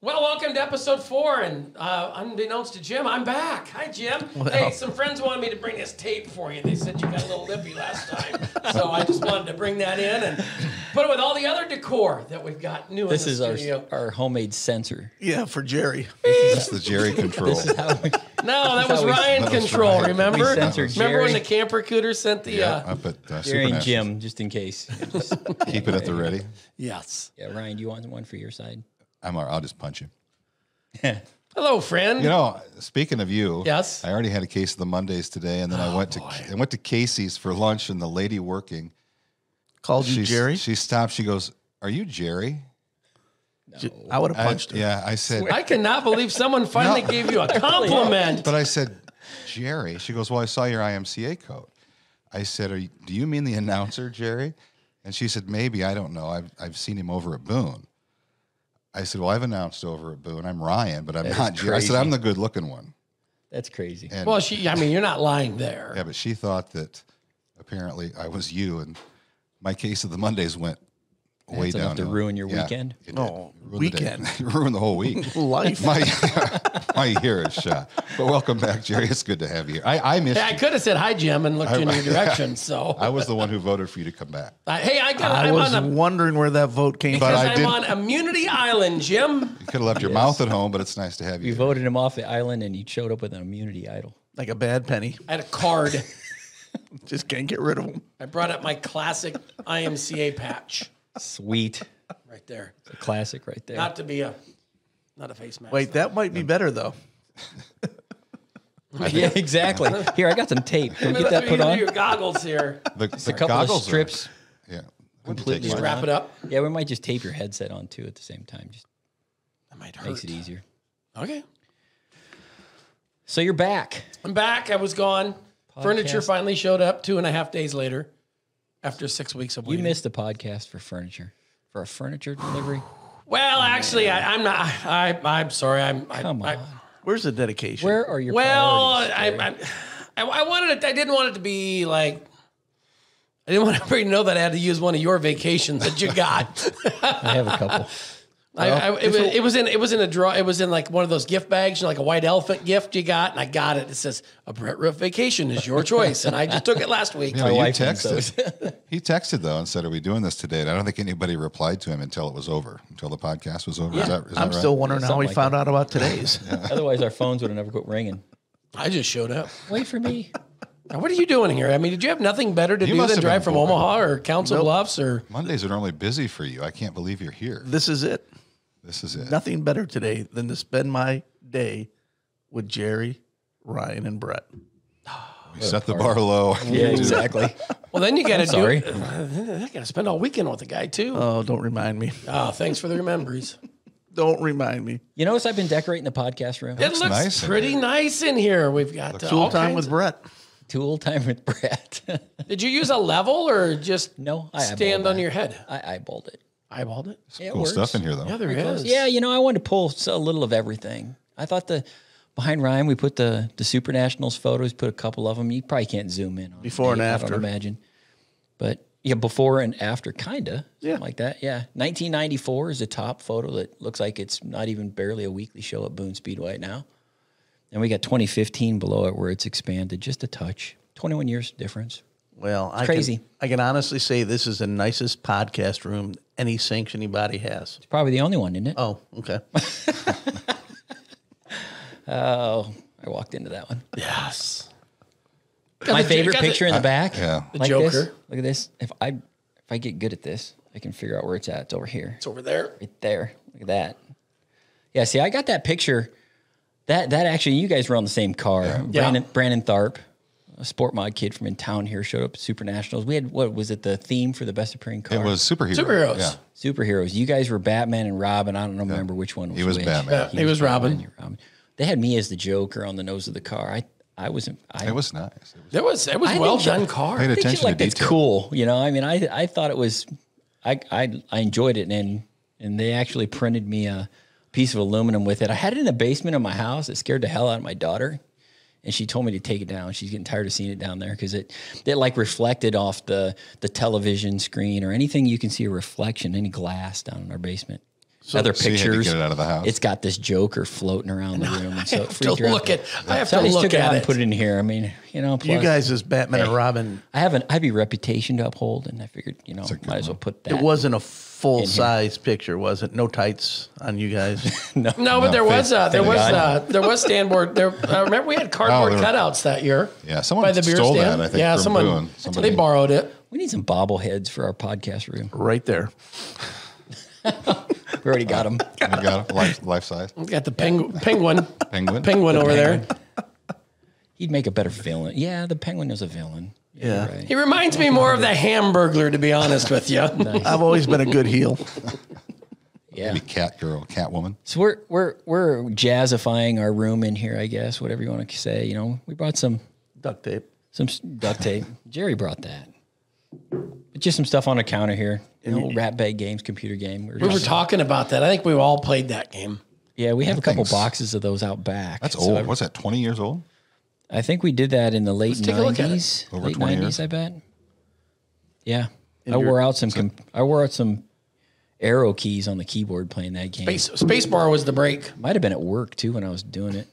Well, welcome to episode 4, and unbeknownst to Jim, I'm back. Hi, Jim. Well, hey, some friends wanted me to bring this tape for you. They said you got a little lippy last time, so I just wanted to bring that in and put it with all the other decor that we've got new in the studio. This is our homemade sensor. Yeah, for Jerry. This is the Jerry control. This is how we, no, that was Ryan control, Ryan. remember? We censored Remember when Jerry. the camper cooter sent the... up at Jerry and Supernationals. Jim, just in case. Just, Keep it at the ready. Yes. yeah, Ryan, do you want one for your side? I'll just punch him. Hello, friend. You know, speaking of you, Yes? I already had a case of the Mondays today, and then I went to Casey's for lunch, and the lady working Called you Jerry? She stopped. She goes, "Are you Jerry?" No. I would have punched her. Yeah, I said. I cannot believe someone finally gave you a compliment. But I said, Jerry. She goes, "Well, I saw your IMCA coat." I said, "Do you mean the announcer, Jerry?" And she said, "Maybe. I don't know. I've seen him over at Boone." I said, "Well, I've announced over at Boone. I'm Ryan, but I'm not Jerry." I said, "I'm the good-looking one." That's crazy. And, Well, you're not lying there. yeah, but she thought that apparently I was you, and my case of the Mondays went way That's enough down. to ruin your weekend? It did. Oh, Ruined the weekend. day. Ruined the whole week. Life. My year is shot. But welcome back, Jerry. It's good to have you here. I missed Hey, I you. could have said hi, Jim, and looked in your direction. So, I was the one who voted for you to come back. hey, I was wondering where that vote came But from. I I'm didn't- on Immunity Island, Jim. You could have left your mouth at home, but it's nice to have We you. voted him off the island, and he showed up with an immunity idol. Like a bad penny. I had a card. Just can't get rid of him. I brought up my classic IMCA patch Sweet. right there. It's a classic right there. Not a face mask. Wait, that might be better, though. Yeah, exactly. Here, I got some tape. Can we get that put on? Your goggles here. The A couple of goggles strips. Yeah. Completely Wouldn't take Wrap much. it up. Yeah, we might just tape your headset on, too, at the same time. Just That might hurt. makes it easier. Okay. So you're back. I'm back. I was gone. Furniture Podcast. finally showed up 2.5 days later after 6 weeks of You waiting. missed a podcast for furniture. For a furniture delivery? Well, actually, I'm not. I'm sorry. Come on. Where's the dedication? Where are your Well, priorities? I wanted it. I didn't want it to be like. I didn't want everybody to know that I had to use one of your vacations that you got. I have a couple. It was in a draw. It was in like one of those gift bags, like a white elephant gift you got, and I got it. It says a Brett Roof vacation is your choice, and I just took it last week. Yeah, My you wife needs texted. He texted though and said, "Are we doing this today?" And I don't think anybody replied to him until it was over, until the podcast was over. Is that I'm right? still wondering how Something we like found out about today's. Otherwise, our phones would have never quit ringing. I just showed up. Wait for me. Now, what are you doing here? I mean, did you have nothing better to You do must than have drive been from bored. Omaha or Council Bluffs or? Mondays are normally busy for you. I can't believe you're here. This is it. This is it. Nothing better today than to spend my day with Jerry, Ryan, and Brett. We set the bar low. Yeah, exactly. Well, then you got to do. sorry. I got to spend all weekend with the guy too. Oh, don't remind me. Oh, thanks for the memories. Don't remind me. You notice I've been decorating the podcast room? It looks nice in pretty here. nice in here. We've got Tool all time kinds with of- Brett. Tool time with Brett. Did you use a level or just No, I stand eyeballed on that. your head? I eyeballed it. Eyeballed it. Yeah, it Cool works. stuff in here though. Yeah, there is. Yeah, I wanted to pull a little of everything. I thought behind Ryan, we put the Super Nationals photos, put a couple of them. You probably can't zoom in on Before and I after. don't imagine. But yeah, before and after, kind of. Yeah. Like that, yeah. 1994 is the top photo that looks like it's not even barely a weekly show at Boone Speedway now. And we got 2015 below it where it's expanded just a touch. 21 years difference. Well, crazy. I can honestly say this is the nicest podcast room any sanctioning body has. It's probably the only one, isn't it? Oh, okay. Oh, I walked into that one. Yes. My favorite got the- picture in the back. Yeah. The Like Joker. this. Look at this. If I get good at this, I can figure out where it's at. It's over here. It's over there. Right there. Look at that. Yeah, see, I got that picture. That actually, you guys were on the same car. Yeah. Brandon Tharp, a sport mod kid from in town here, showed up at Super Nationals. We had, what was it, the theme for the best appearing car? It was superheroes. Superheroes. Yeah. Superheroes. You guys were Batman and Robin. I don't remember which one was He was which. Batman. Yeah, he was Robin. Batman, you're Robin. They had me as the Joker on the nose of the car. I wasn't. It was nice. It was I well think done that- car. Paid I think attention shit to like that's detail. cool. I mean, I thought it was. I enjoyed it, and they actually printed me a piece of aluminum with it. I had it in the basement of my house. It scared the hell out of my daughter, and she told me to take it down. She's getting tired of seeing it down there because it like reflected off the television screen or anything you can see a reflection, any glass down in our basement. other So you had to pictures. get it out of the house. It's got this Joker floating around the room, and so it freaked her out. I have So to I just look took it out at and it. put it in here. I mean, you know, plus, You guys as Batman and Robin, I have a reputation to uphold, and I figured, you know, a good might as well one. put that. it wasn't a full size picture, was it? No tights on you guys. No, but there was standboard. I remember we had cardboard there were- cutouts that year. Yeah, someone by the beer stole stand. that, I think, Yeah, from someone Boone. Somebody- they borrowed it. We need some bobbleheads for our podcast room. Right there. We already got them. You got it? Life size. We got the penguin Penguin. over there. He'd make a better villain. Yeah, the penguin is a villain. Yeah. You're right. He reminds me more of the Hamburglar, to be honest with you. I've always been a good heel. Yeah. Maybe cat girl, cat woman. So we're jazzifying our room in here, I guess, whatever you want to say. You know, we brought some Duct tape. duct tape. Jerry brought that. But just some stuff on the counter here. You know, rat bag games, computer game. We were talking about that. I think we've all played that game. Yeah, we have a couple thing's- boxes of those out back. That's So old. What's that, 20 years old? I think we did that in the late take a look at it. 90s. Over Late 20 90s, years? I bet. Yeah. I wore out some arrow keys on the keyboard playing that game. Space bar was the break. Might have been at work too when I was doing it.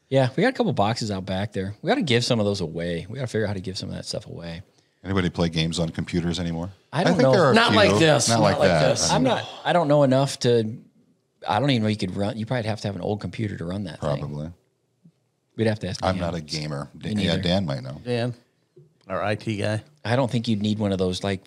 Yeah, we got a couple boxes out back there. We got to give some of those away. We got to figure out how to give some of that stuff away. Anybody play games on computers anymore? I don't think know. there are a Not few. like this. Not like that. I don't know enough to. I don't even know you could run. You probably have to have an old computer to run that thing. Probably. We'd have to ask. I'm Dan. not a gamer. Yeah, neither. Dan might know. Dan, our IT guy. I don't think you'd need one of those like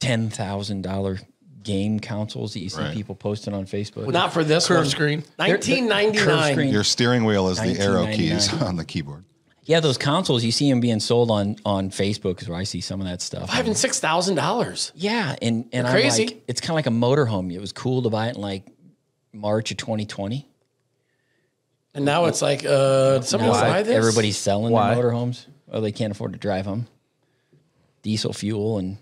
$10,000 game consoles that you see Right. people posting on Facebook. Not for this Curved one. screen. Curved screen. 1999. Your steering wheel is the arrow keys 1999. on the keyboard. Yeah, those consoles you see them being sold on Facebook is where I see some of that stuff. $5,000 and $6,000. Yeah, and I'm Crazy. like, it's kind of like a motorhome. It was cool to buy it in like March of 2020. And now it's like, someone Now buy this? everybody's selling Why? their motorhomes. Well, they can't afford to drive them. Diesel fuel and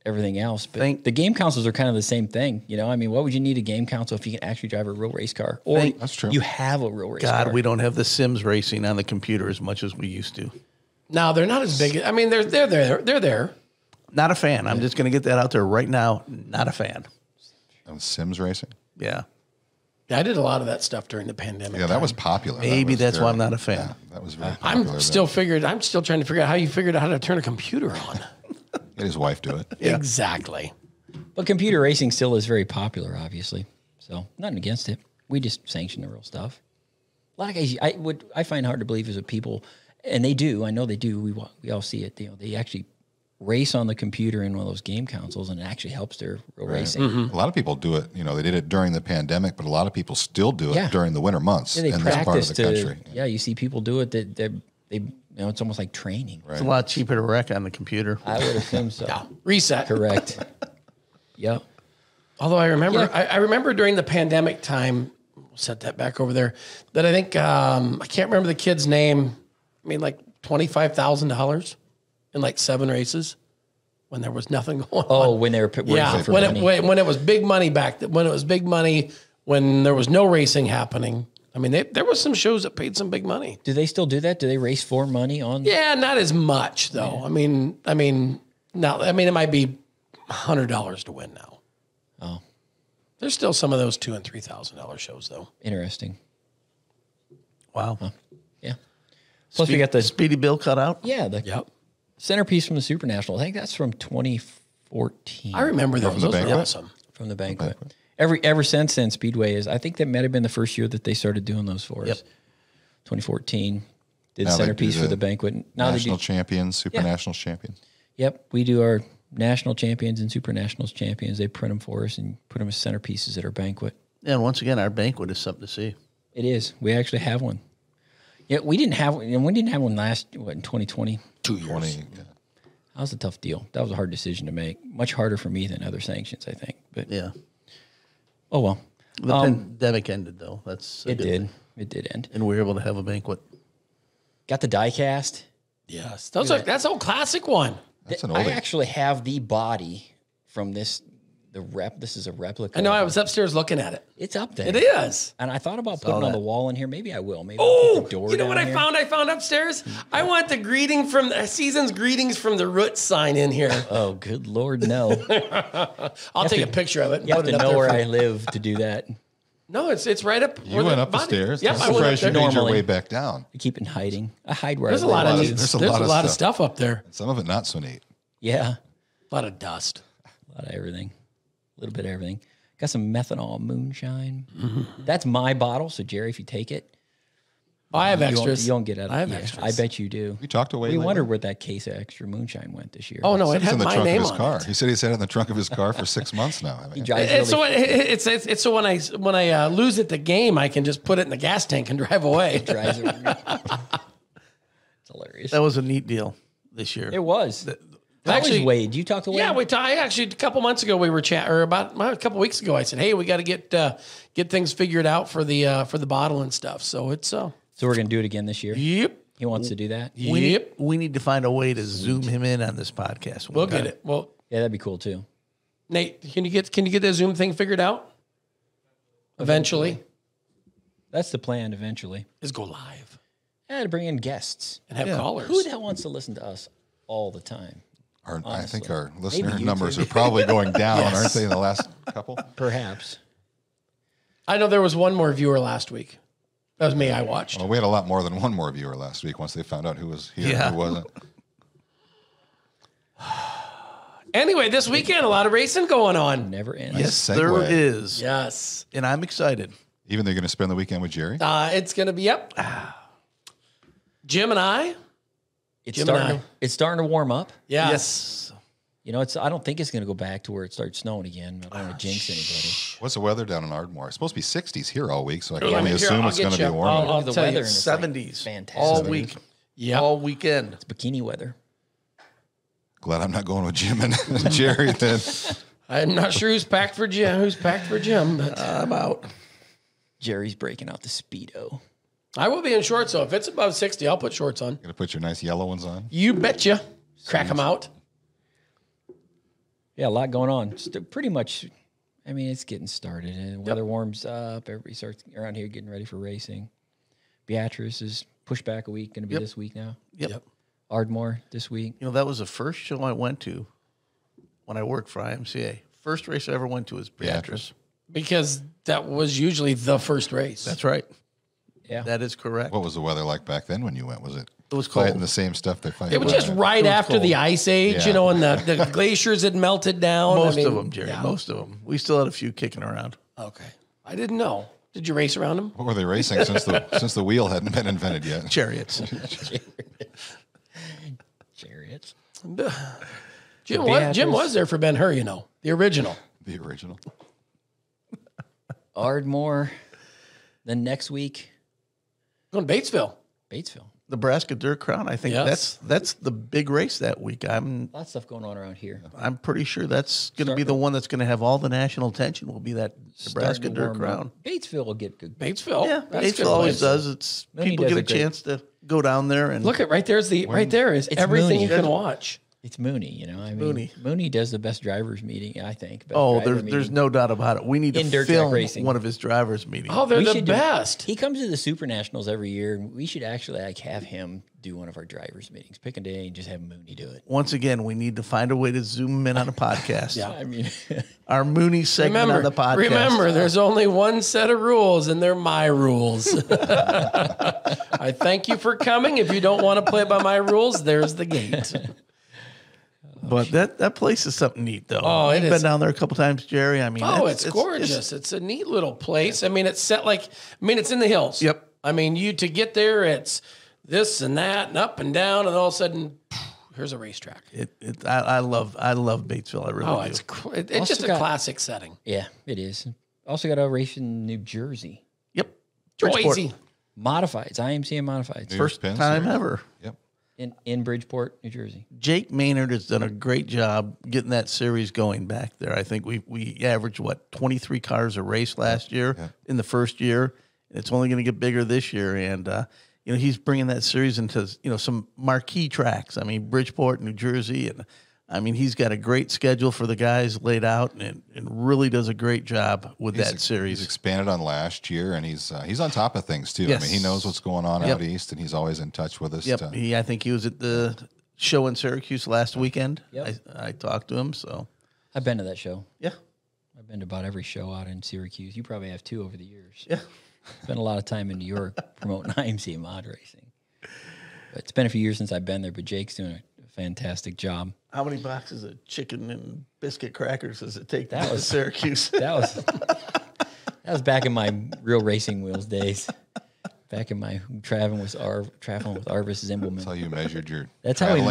everything else. But the game consoles are kind of the same thing. You know, I mean, what would you need a game console if you can actually drive a real race car? Or That's true. you have a real race car. God, we don't have the Sims racing on the computer as much as we used to. No, they're not as big. I mean, they're there. They're there. Not a fan. I'm just going to get that out there right now. Not a fan. And Sims racing. Yeah. Yeah, I did a lot of that stuff during the pandemic. Yeah, that was popular. Maybe was that's why very- I'm not a fan. Yeah, that was very popular. I'm still trying to figure out how you figured out how to turn a computer on. Let his wife do it. Exactly. But computer racing still is very popular, obviously. So nothing against it. We just sanction the real stuff. A lot of guys, I find hard to believe is that people, and they do. I know they do. We all see it. They actually race on the computer in one of those game consoles, and it actually helps their real racing. A lot of people do it. You know, they did it during the pandemic, but a lot of people still do it Yeah. during the winter months Yeah, they in this part of practice the country. Yeah, you see people do it. That they you know, it's almost like training. It's a lot cheaper to wreck on the computer. I would assume so. Yeah. Reset. Correct. Yep. Although I remember, Yeah. I remember during the pandemic time, we'll set that back over there, that I think, I can't remember the kid's name. I mean, like $25,000 in like 7 races when there was nothing going on. Oh, when they were Yeah, for when money. when it was big money when it was big money, when there was no racing happening. I mean, there was some shows that paid some big money. Do they still do that? Do they race for money on? Yeah, not as much though. Yeah. I mean, it might be $100 to win now. Oh, there's still some of those $2,000 and $3,000 shows though. Interesting. Wow. Yeah. Plus, we got the Speedy Bill cut out. yeah the centerpiece from the Super National. I think that's from 2014. I remember those. from the Those were banquet? awesome. From the banquet. Ever since then, Speedway is. I think that might have been the first year that they started doing those for us. Yep. 2014 did Now they do centerpiece for the banquet. Now National they do. champions, super Yeah. national champions. Yep, we do our national champions and super nationals champions. They print them for us and put them as centerpieces at our banquet. And once again, our banquet is something to see. It is. We actually have one. Yeah, we didn't have one. And we didn't have one last in 2020. 2 years. 20, yeah. That was a tough deal. That was a hard decision to make. Much harder for me than other sanctions, I think. But Yeah. oh well. The pandemic ended, though. That's a It good did. thing. It did end. And we were able to have a banquet. Got the die cast. Yes, that's an old classic one. That's an I oldie. actually have the body from this This is a replica. I know. I was upstairs looking at it. It's up there. It is. And I thought about putting it on the wall in here. Maybe I will. Maybe I'll Oh, put the door you know what down I here. found? I found upstairs. I want the season's greetings from the Roots sign in here. Oh, good Lord, no. I'll take a picture of it. And You have put to it up know there where for- I live to do that. No, it's right up. You went up the stairs. Yep, I'm I went up surprised you there. made your Normally. way back down. I keep it in hiding. I hide where There's I a live. lot of neat. There's There's a lot of stuff up there. Some of it not so neat. Yeah, A lot of dust. a lot of everything. A little bit of everything. Got some methanol moonshine. Mm-hmm. That's my bottle. So, Jerry, if you take it, Oh, I have you extras. don't get out of I have yeah, extras. I bet you do. We talked away. We lately? wondered where that case of extra moonshine went this year. Oh no, it It's had in the my trunk of name his on car. it. He said he's had it in the trunk of his car for 6 months now. I He mean, drives It's really so it's so when I lose at the game, I can just put it in the gas tank and drive away. drives it. It's hilarious. That was a neat deal this year. It was. Actually- Actually, Wade, you talk to Wade? Yeah, I actually a couple months ago we were chatting, or about a couple weeks ago. I said, "Hey, we got to get things figured out for the bottle and stuff." So it's So we're going to do it again this year? yep, He wants to do that? yep. We need to find a way to zoom him in on this podcast. We'll get it. Well, Yeah, that'd be cool too. Nate, can you get that Zoom thing figured out? Eventually, That's the plan eventually. is go live Yeah, to bring in guests. and have callers. Who the hell wants to listen to us all the time? I think our Maybe listener YouTube. numbers are probably going down, aren't they, in the last couple? Perhaps. I know there was one more viewer last week. That was me. I watched. Well, we had a lot more than one more viewer last week once they found out who was here and who wasn't. Anyway, this weekend a lot of racing going on. Never ends. Yes, Segue. there is. Yes, And I'm excited. Even they're going to spend the weekend with Jerry? it's gonna be up. Jim and I. It's Jim and starting to warm up. Yes. You know, I don't think it's going to go back to where it starts snowing again. I don't want to jinx anybody. What's the weather down in Ardmore? It's supposed to be 60s here all week, so I can Yeah, only here, assume I'll it's going get to be you. warmer. I'll the tell you, weather and it's like 70s fantastic. all week, Yep. all weekend. It's bikini weather. Glad I'm not going with Jim and Jerry then. I'm not sure who's packed for Jim, but I'm out. Jerry's breaking out the Speedo. I will be in shorts. So if it's above 60, I'll put shorts on. Going to put your nice yellow ones on? You betcha. Crack them out. Yeah, a lot going on. Pretty much, I mean, it's getting started. And weather warms up. Everybody starts around here getting ready for racing. Beatrice is pushed back a week. Going to be this week now. Yep. Ardmore this week. You know, that was the first show I went to when I worked for IMCA. First race I ever went to was Beatrice. Because that was usually the first race. That's right. Yeah. That is correct. What was the weather like back then when you went? Was it? It was fighting cold. the same stuff they fight. It was now? just right after the cold. Ice Age, Yeah. you know, and the glaciers had melted down. Most I mean, of them, Jerry. yeah. Most of them. We still had a few kicking around. Okay. I didn't know. Did you race around them? What were they racing since the wheel hadn't been invented yet? Chariots. Chariots. Jim was there for Ben Hur, you know, the original. The original. Ardmore. Then next week, Going to Batesville. Batesville. Nebraska Dirt Crown. I think Yes. that's the big race that week. I'm A lot of stuff going on around here. pretty sure that's going to be the one that's going to have all the national attention. Will be that Nebraska Starting to Dirt warm Crown. up. Batesville will get good. Batesville. Yeah, That's a good Batesville always place. does. It's Mooney people does get a a great- chance to go down there and Look at right there's right there is It's everything Mooney. you can watch. It's Mooney, you know. I mean, Mooney does the best drivers meeting, I think. Best Oh, driver there's meeting. no doubt about it. We need to In dirt track film racing. one of his drivers' meetings. Oh, they're We the should do it. best. He comes to the Super Nationals every year, and we should actually have him do one of our drivers meetings. Pick a day and just have Mooney do it. Once again, we need to find a way to zoom him in on a podcast. Yeah. I mean, Our Mooney segment on the podcast. Remember, there's only one set of rules, and they're my rules. I thank you for coming. If you don't want to play by my rules, there's the gate. But that place is something neat, though. Oh, it You've is. been down there a couple times, Jerry. I mean, Oh, it's gorgeous. It's a neat little place. I mean, it's set it's in the hills. Yep. I mean, to get there, it's this and that and up and down, and all of a sudden, here's a racetrack. I love Batesville. I really do. It's just a got- classic setting. yeah, it is. Also got a race in New Jersey. Yep. Bridgeport. Joyzy. Modifieds, IMCA Modifieds. First Pin time series. ever. Yep. In Bridgeport, New Jersey. Jake Maynard has done a great job getting that series going back there. I think we averaged 23 cars a race last year in the first year. It's only going to get bigger this year, and he's bringing that series into some marquee tracks. I mean, Bridgeport, New Jersey, and I mean, he's got a great schedule for the guys laid out, and really does a great job with that series. He's expanded on last year, and he's on top of things too. Yes. I mean, he knows what's going on out east, and he's always in touch with us. Yep. I think he was at the show in Syracuse last weekend. Yep. I talked to him, so. I've been to that show. Yeah. I've been to about every show out in Syracuse. You probably have too over the years. Yeah. Spent a lot of time in New York promoting IMCA mod racing. But it's been a few years since I've been there, but Jake's doing a fantastic job. How many boxes of chicken and biscuit crackers does it take to get to Syracuse? That was back in my real racing wheels days. Back in my traveling with Arvis Zimbelman. That's how you measured your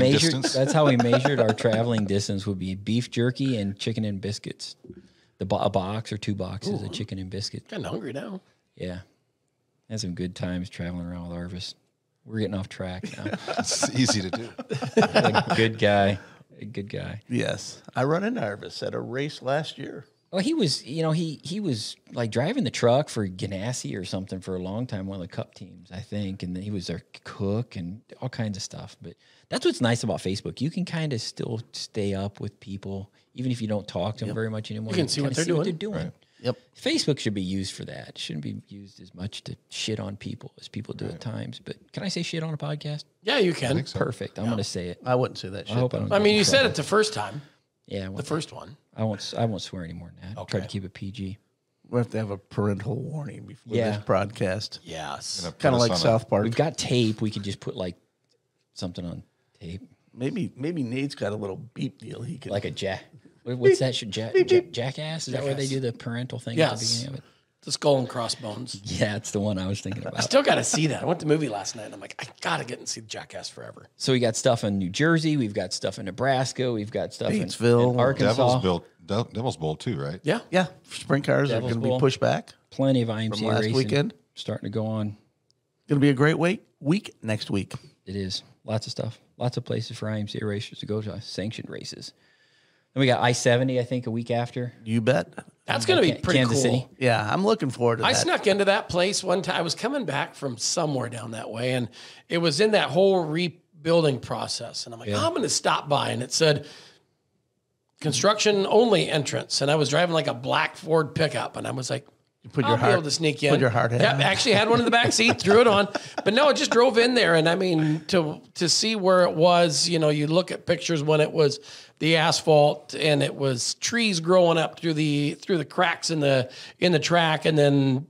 distance? That's how we measured our traveling distance would be beef jerky and chicken and biscuits. A box or 2 boxes of chicken and biscuits. Kind of hungry now. Yeah. Had some good times traveling around with Arvis. We're getting off track now. It's easy to do. A good guy. A good guy. Yes. I run into Arvis at a race last year. Well, he was, he was like driving the truck for Ganassi or something for a long time, one of the Cup teams, I think. And then he was their cook and all kinds of stuff. But that's what's nice about Facebook. You can kind of still stay up with people, even if you don't talk to them very much anymore. You can see what they're doing. Right. Yep. Facebook should be used for that. It shouldn't be used as much to shit on people as people do at times. But can I say shit on a podcast? Yeah, you can. think so. Perfect. I'm going to say it. I wouldn't say that shit. I hope I don't. I mean, you said it the first time. Yeah, The first one. I won't swear any more than that. Okay. Try to keep it PG. We have to have a parental warning before Yeah. this broadcast. Yes. Kind of like South Park. We've got tape. We could just put like something on tape, Maybe Nate's got a little beep deal. He can like a jack. What's that? Jackass? Is that where they do the parental thing at the Yes. beginning of it? The skull and crossbones. Yeah, it's the one I was thinking I about. still got to see that. I went to the movie last night, and I'm like, I got to get and see Jackass Forever. So we got stuff in New Jersey. We've got stuff in Nebraska. We've got stuff in Batesville. Arkansas. Devil's Bowl too, right? Yeah. Yeah, sprint cars Devil's are going to Bowl. be pushed back. Plenty of IMCA From last racing weekend. starting to go on. Going to be a great week next week. It is. Lots of stuff. Lots of places for IMCA racers to go to, sanctioned races. Then we got I-70, I think, a week after. You bet. That's going to be pretty Kansas cool. City. Yeah, I'm looking forward to I that. snuck into that place one time. I was coming back from somewhere down that way, and it was in that whole rebuilding process. And I'm like, I'm going to stop by. And it said, construction only entrance. And I was driving like a black Ford pickup. And I was like, put I'll your be heart- able to sneak in. put your hard hat Yeah, on. actually had one in the back seat, threw it on. But no, it just drove in there. And I mean, to see where it was, you look at pictures when it was the asphalt and it was trees growing up through the cracks in the track, and then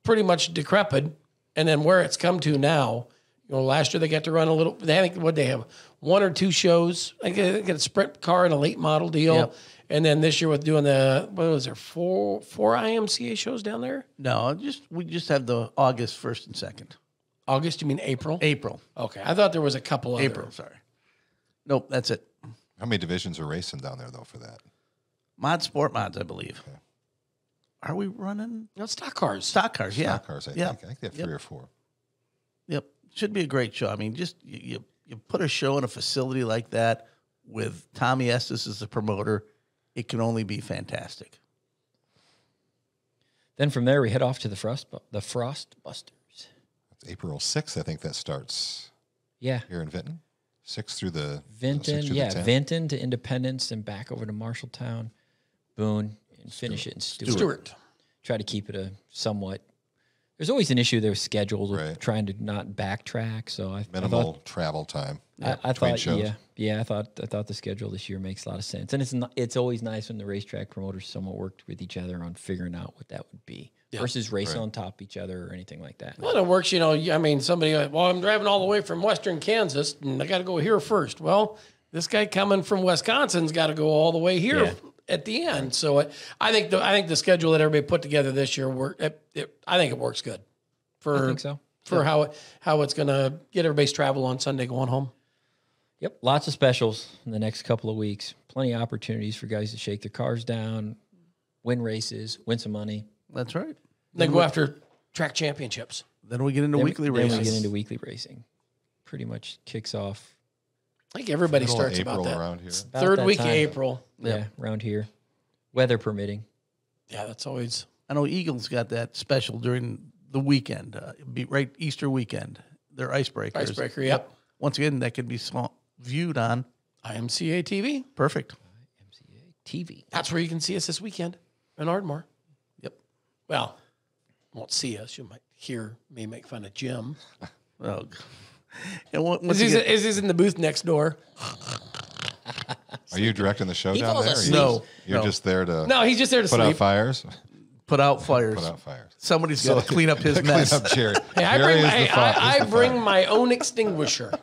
pretty much decrepit. And then where it's come to now, last year they got to run a little. I think what they have 1 or 2 shows. I get a sprint car and a late model deal. Yep. And then this year with doing four IMCA shows down there? No, we just have the August 1st and 2nd. August, you mean April? April. Okay, I thought there was a couple other. April, sorry. Nope, that's it. How many divisions are racing down there though for that? Sport mods, I believe. Okay. Are we running? No, stock cars. Stock cars, yeah. Stock cars, I think. I think they have 3 or 4. Yep. Should be a great show. I mean, just you put a show in a facility like that with Tommy Estes as the promoter, it can only be fantastic. Then from there, we head off to the Frost Busters. It's April 6th, I think that starts Yeah. here in Vinton. 6th through the Vinton, 6th through yeah. the 10th. Vinton to Independence and back over to Marshalltown, Boone, and finish it in Stewart. Try to keep it a somewhat. There's always an issue there with schedules of Right. trying to not backtrack. So I Minimal thought, travel time. I between thought, shows. I thought the schedule this year makes a lot of sense, and it's always nice when the racetrack promoters somewhat worked with each other on figuring out what that would be versus racing on top of each other or anything like that. Well, it works, I mean, somebody, I'm driving all the way from western Kansas, and I got to go here first. Well, this guy coming from Wisconsin's got to go all the way here at the end. So I think the schedule that everybody put together this year I think it works good. I think so. For how it's going to get everybody's travel on Sunday going home. Yep, lots of specials in the next couple of weeks. Plenty of opportunities for guys to shake their cars down, win races, win some money. That's right. Then go after track championships. Then we get into weekly Then races. we get into weekly racing. Pretty much kicks off. I think everybody Middle of starts April about that. around here. about Third that week time. of April. Yeah, around here. Weather permitting. Yeah, that's always. I know Eagles got that special during the weekend, right Easter weekend. Their icebreakers. Icebreaker, yep. Once again, that could be viewed on IMCA TV. Perfect. IMCA TV. That's where you can see us this weekend in Ardmore. Yep. Well, won't see us. You might hear me make fun of Jim. Oh, and once Is he in the booth next door? Are you directing the show He down falls there? asleep. No. You're just there to No, he's just there to put sleep. out fires. put out fires. Put out fires. Somebody's got to clean up his Clean mess. up Jerry. Hey, Jerry is the fire. I bring my own extinguisher.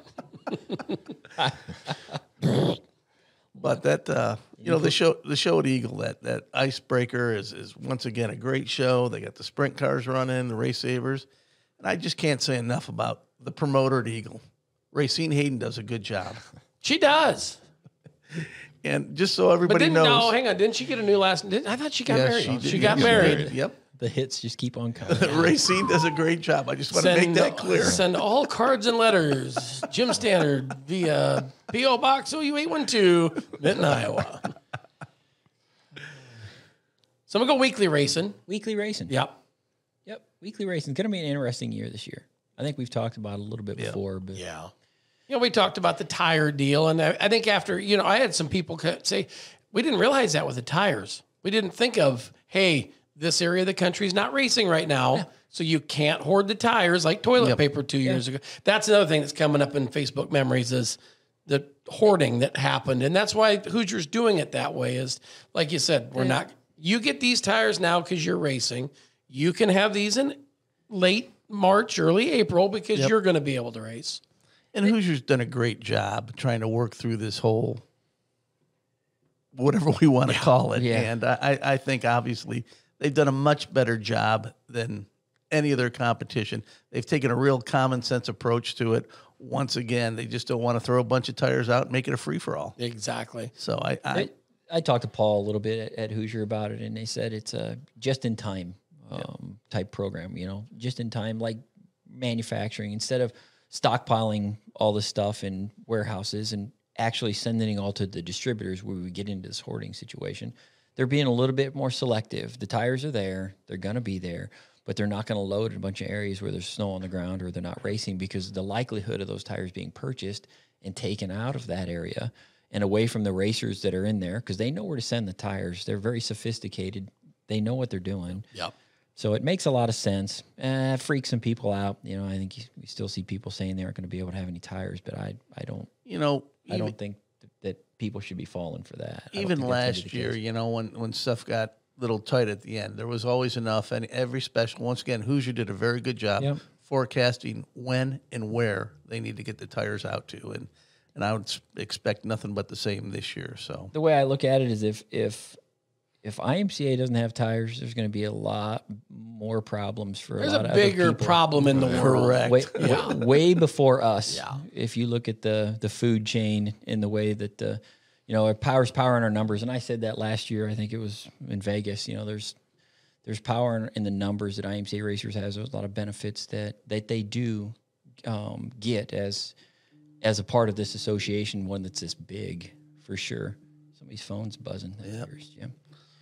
But that the show at Eagle, that icebreaker is once again a great show. They got the sprint cars running, the race savers, and I just can't say enough about the promoter at Eagle. Racine Hayden does a good job, She does. and just so But everybody didn't, knows, no, hang on. Didn't she get a new last name? I thought she got yeah, married. she did She get got married. Yep, The hits just keep on coming. Racine does a great job. I just want to make that clear. Send all cards and letters. Jim Standard via P.O. Box OU812, Benton, Iowa. So I'm going to go weekly racing. Weekly racing. Yep. Yep. Weekly racing is going to be an interesting year this year. I think we've talked about it a little bit before, but Yeah. You know, we talked about the tire deal, and I think after, I had some people say, we didn't realize that with the tires. We didn't think of, hey, this area of the country is not racing right now, so you can't hoard the tires like toilet paper 2 years ago. That's another thing that's coming up in Facebook memories is the hoarding that happened, and that's why Hoosier's doing it that way is, like you said, you get these tires now because you're racing. You can have these in late March, early April because you're going to be able to race. And Hoosier's done a great job trying to work through this whole, whatever we want to call it. Yeah. And I think obviously they've done a much better job than any of their competition. They've taken a real common sense approach to it. Once again, they just don't want to throw a bunch of tires out and make it a free for all. Exactly. So I talked to Paul a little bit at Hoosier about it, and they said it's a just-in-time type program, just-in-time, like manufacturing. Instead of stockpiling all this stuff in warehouses and actually sending it all to the distributors where we get into this hoarding situation, they're being a little bit more selective. The tires are there. They're going to be there, but they're not going to load in a bunch of areas where there's snow on the ground or they're not racing because the likelihood of those tires being purchased and taken out of that area and away from the racers that are in there, because they know where to send the tires. They're very sophisticated. They know what they're doing. Yep. So it makes a lot of sense. It freaks some people out. I think we still see people saying they aren't going to be able to have any tires, but I don't. I don't think that people should be falling for that. even last year, when stuff got a little tight at the end, there was always enough. And every special, once again, Hoosier did a very good job forecasting when and where they need to get the tires out to. And I would expect nothing but the same this year. So the way I look at it is if IMCA doesn't have tires, there's going to be a lot more problems for There's a lot a of bigger other people. problem in the world. correct. Way before us. Yeah. If you look at the food chain in the way that our power's power in our numbers, and I said that last year. I think it was in Vegas. There's power in the numbers that IMCA Racers has. There's a lot of benefits that they do get as a part of this association. One that's this big for sure. Somebody's phone's buzzing. That's yours, Jim.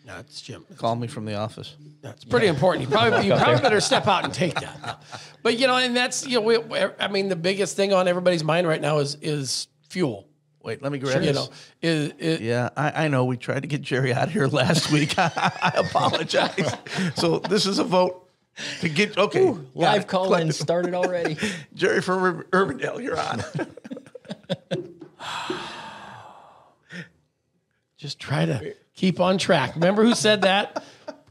No, it's Jim. Call me from the office. That's pretty important. You probably better step out and take that. But and that's the biggest thing on everybody's mind right now is fuel. Wait, let me grab this. Yeah, I know. We tried to get Jerry out of here last week. I apologize. So this is a vote to get Live call-in started already. Jerry from Urbandale, you're on. just try to keep on track. Remember who said that?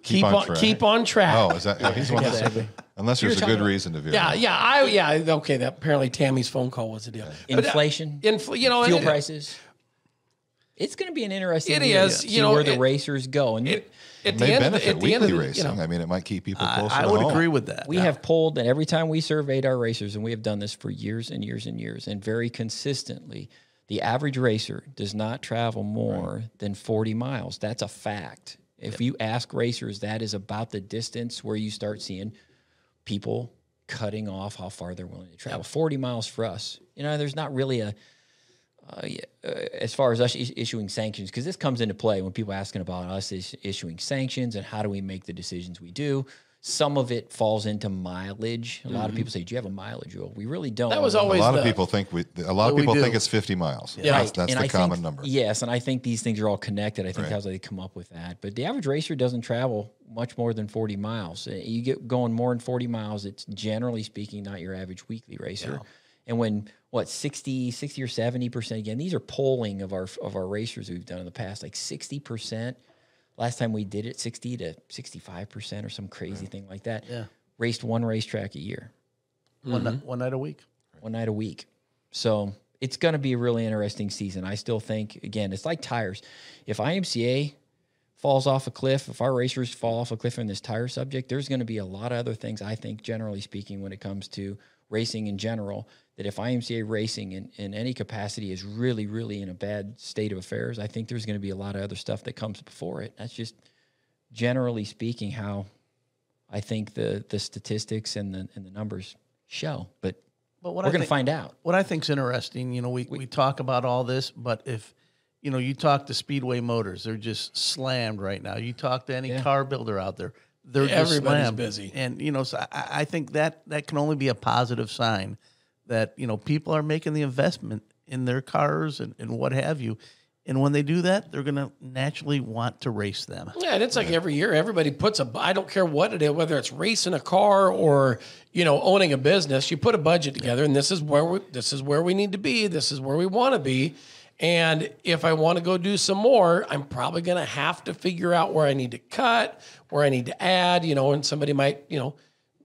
Keep on track. Oh, is that? He's the one that said it. Unless there's a good reason to veer. Yeah. Okay, that apparently Tammy's phone call was the deal. Inflation, fuel prices. It's going to be an interesting year to see where the racers go. And It may benefit weekly racing. It might keep people closer I to would home. agree with that. We have polled, and every time we surveyed our racers, and we have done this for years and years and years, and very consistently, the average racer does not travel more than 40 miles. That's a fact. If you ask racers, that is about the distance where you start seeing people cutting off how far they're willing to travel. 40 miles for us. There's not really a as far as us issuing sanctions, because this comes into play when people are asking about us issuing sanctions and how do we make the decisions we do. Some of it falls into mileage. A lot of people say, "Do you have a mileage rule?" We really don't. That was always a lot of people think it's 50 miles. Yeah. That's the common number. Yes, and I think these things are all connected. I think that's how they come up with that. But the average racer doesn't travel much more than 40 miles. You get going more than 40 miles, it's generally speaking not your average weekly racer. Yeah. And when 60 or 70%, again, these are polling of our racers we've done in the past, like 60%. Last time we did it, 60 to 65% or some crazy thing like that. Yeah. Raced one racetrack a year. One night a week. One night a week. So it's going to be a really interesting season. I still think, again, it's like tires. If IMCA falls off a cliff, if our racers fall off a cliff in this tire subject, there's going to be a lot of other things, I think, generally speaking, when it comes to racing in general, that if IMCA racing in any capacity is really, really in a bad state of affairs, I think there's going to be a lot of other stuff that comes before it. That's just generally speaking how I think the statistics and the numbers show. But we're going to find out. What I think's interesting, we talk about all this, but if you talk to Speedway Motors, they're just slammed right now. You talk to any car builder out there, they're just slammed. Busy. And so I think that can only be a positive sign that people are making the investment in their cars and what have you. And when they do that, they're going to naturally want to race them. Yeah, and it's like every year, everybody puts I don't care what it is, whether it's racing a car or, owning a business, you put a budget together and this is where we need to be. This is where we want to be. And if I want to go do some more, I'm probably going to have to figure out where I need to cut, where I need to add, and somebody might,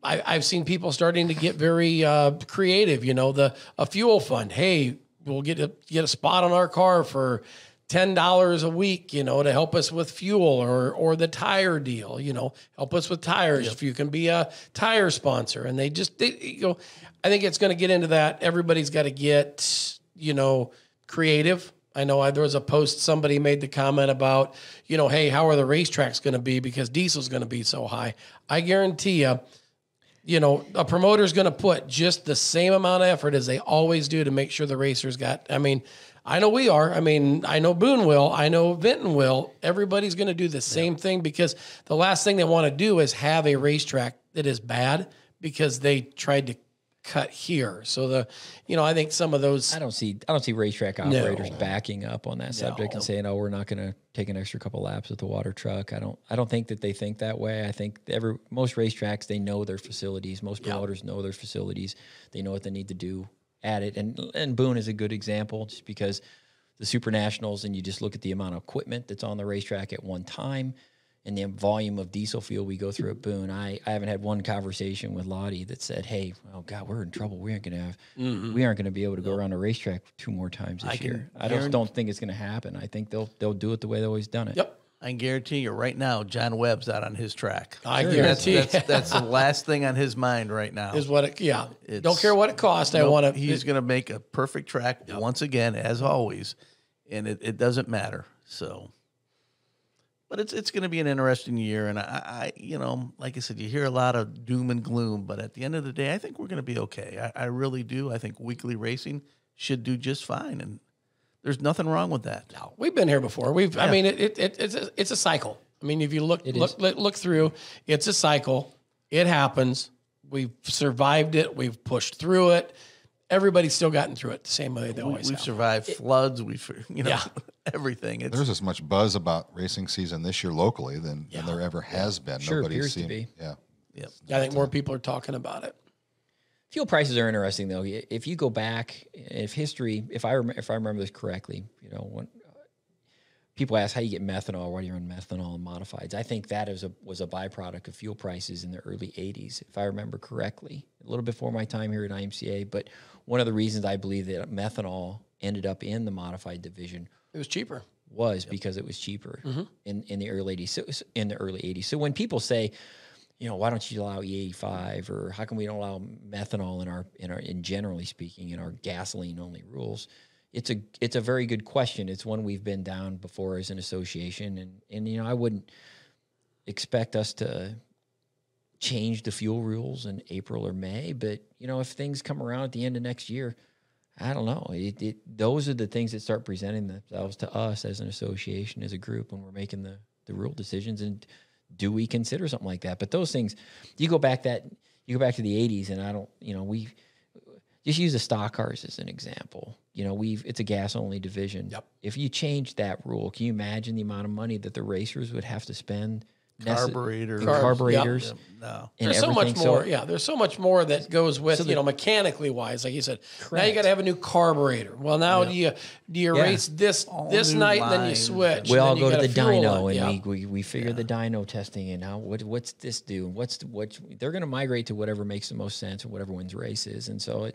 I've seen people starting to get very creative, a fuel fund. Hey, we'll get a spot on our car for $10 a week, to help us with fuel or the tire deal, help us with tires. If you can be a tire sponsor. And I think it's going to get into that. Everybody's got to get, creative. I know there was a post, somebody made the comment about, hey, how are the racetracks going to be because diesel's going to be so high? I guarantee you, a promoter's going to put just the same amount of effort as they always do to make sure the racers got, I know we are. I know Boone will. I know Vinton will. Everybody's going to do the same thing because the last thing they want to do is have a racetrack that is bad because they tried to cut here. So I think some of those. I don't see racetrack operators backing up on that subject and saying, "Oh, we're not going to take an extra couple laps with the water truck." I don't think that they think that way. I think most racetracks, they know their facilities. Most promoters know their facilities. They know what they need to do at it. And Boone is a good example just because the Super Nationals, and you just look at the amount of equipment that's on the racetrack at one time and the volume of diesel fuel we go through at Boone. I haven't had one conversation with Lottie that said, "Hey, oh God, we're in trouble. We aren't going to be able to go around a racetrack 2 more times this year." I just don't think it's going to happen. I think they'll do it the way they've always done it. Yep. I can guarantee you right now, John Webb's out on his track. I guarantee that's the last thing on his mind right now. Is what don't care what it costs. He's going to make a perfect track once again, as always, and it doesn't matter. So, but it's going to be an interesting year, and I like I said, you hear a lot of doom and gloom, but at the end of the day, I think we're going to be okay. I really do. I think weekly racing should do just fine, and there's nothing wrong with that. No, we've been here before. It's a cycle. If you look through, it's a cycle. It happens. We've survived it. We've pushed through it. Everybody's still gotten through it the same way they always have. We've survived floods. Everything. There's as much buzz about racing season this year locally than there ever has been. Sure, Nobody's appears to be. Yeah. Yep. I think more people are talking about it. Fuel prices are interesting, though. If you go back, if I remember this correctly, when people ask how you get methanol, why do you run methanol and modifieds, I think that was a byproduct of fuel prices in the early 80s, if I remember correctly. A little before my time here at IMCA, but one of the reasons I believe that methanol ended up in the modified division, it was cheaper. Because it was cheaper in the early 80s. So when people say, why don't you allow E85, or how come we don't allow methanol in generally speaking in our gasoline only rules? It's a very good question. It's one we've been down before as an association, and I wouldn't expect us to change the fuel rules in April or May, but if things come around at the end of next year, I don't know. Those are the things that start presenting themselves to us as an association, as a group, when we're making the rule decisions. And do we consider something like that? But those things, you go back to the 80s, and I don't, we just use the stock cars as an example. It's a gas only division. Yep. If you change that rule, can you imagine the amount of money that the racers would have to spend? Carburetors. Carburetors. No. There's so much more. There's so much more that goes with, mechanically wise, like you said. Correct. Now you got to have a new carburetor. Well, now do you race this night and then you switch? We all go to the dyno and we figure the dyno testing and how what's this do? What they're going to migrate to whatever makes the most sense or whatever wins races, and so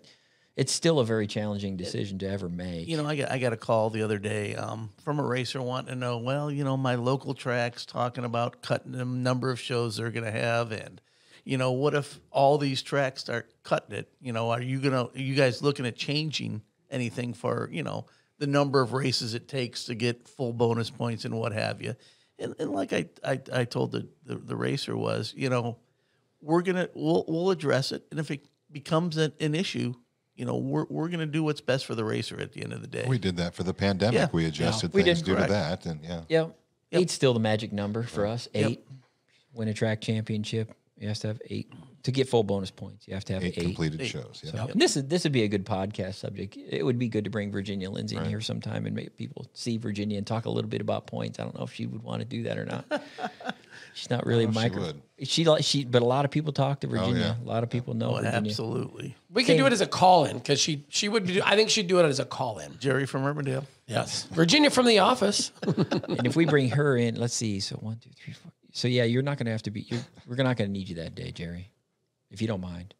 it's still a very challenging decision to ever make. I got a call the other day from a racer wanting to know, well, my local track's talking about cutting the number of shows they're going to have, and what if all these tracks start cutting it? Are you guys looking at changing anything for the number of races it takes to get full bonus points and what have you? And like I told the racer was, we'll address it, and if it becomes an issue, we're going to do what's best for the racer at the end of the day. We did that for the pandemic. Yeah. We adjusted things due to that. And Eight's still the magic number for us. 8, win a track championship. You have to have 8 to get full bonus points. You have to have 8 completed shows. Yeah. So this would be a good podcast subject. It would be good to bring Virginia Lindsay in here sometime and make people see Virginia and talk a little bit about points. I don't know if she would want to do that or not. She's not really micro. But a lot of people talk to Virginia. A lot of people know Virginia. Absolutely. We can do it as a call-in because she would be. I think she'd do it as a call-in. Jerry from Urbandale. Yes. Virginia from the office. And if we bring her in, let's see. So 1, 2, 3, 4. So you're not going to have to be. We're not going to need you that day, Jerry, if you don't mind.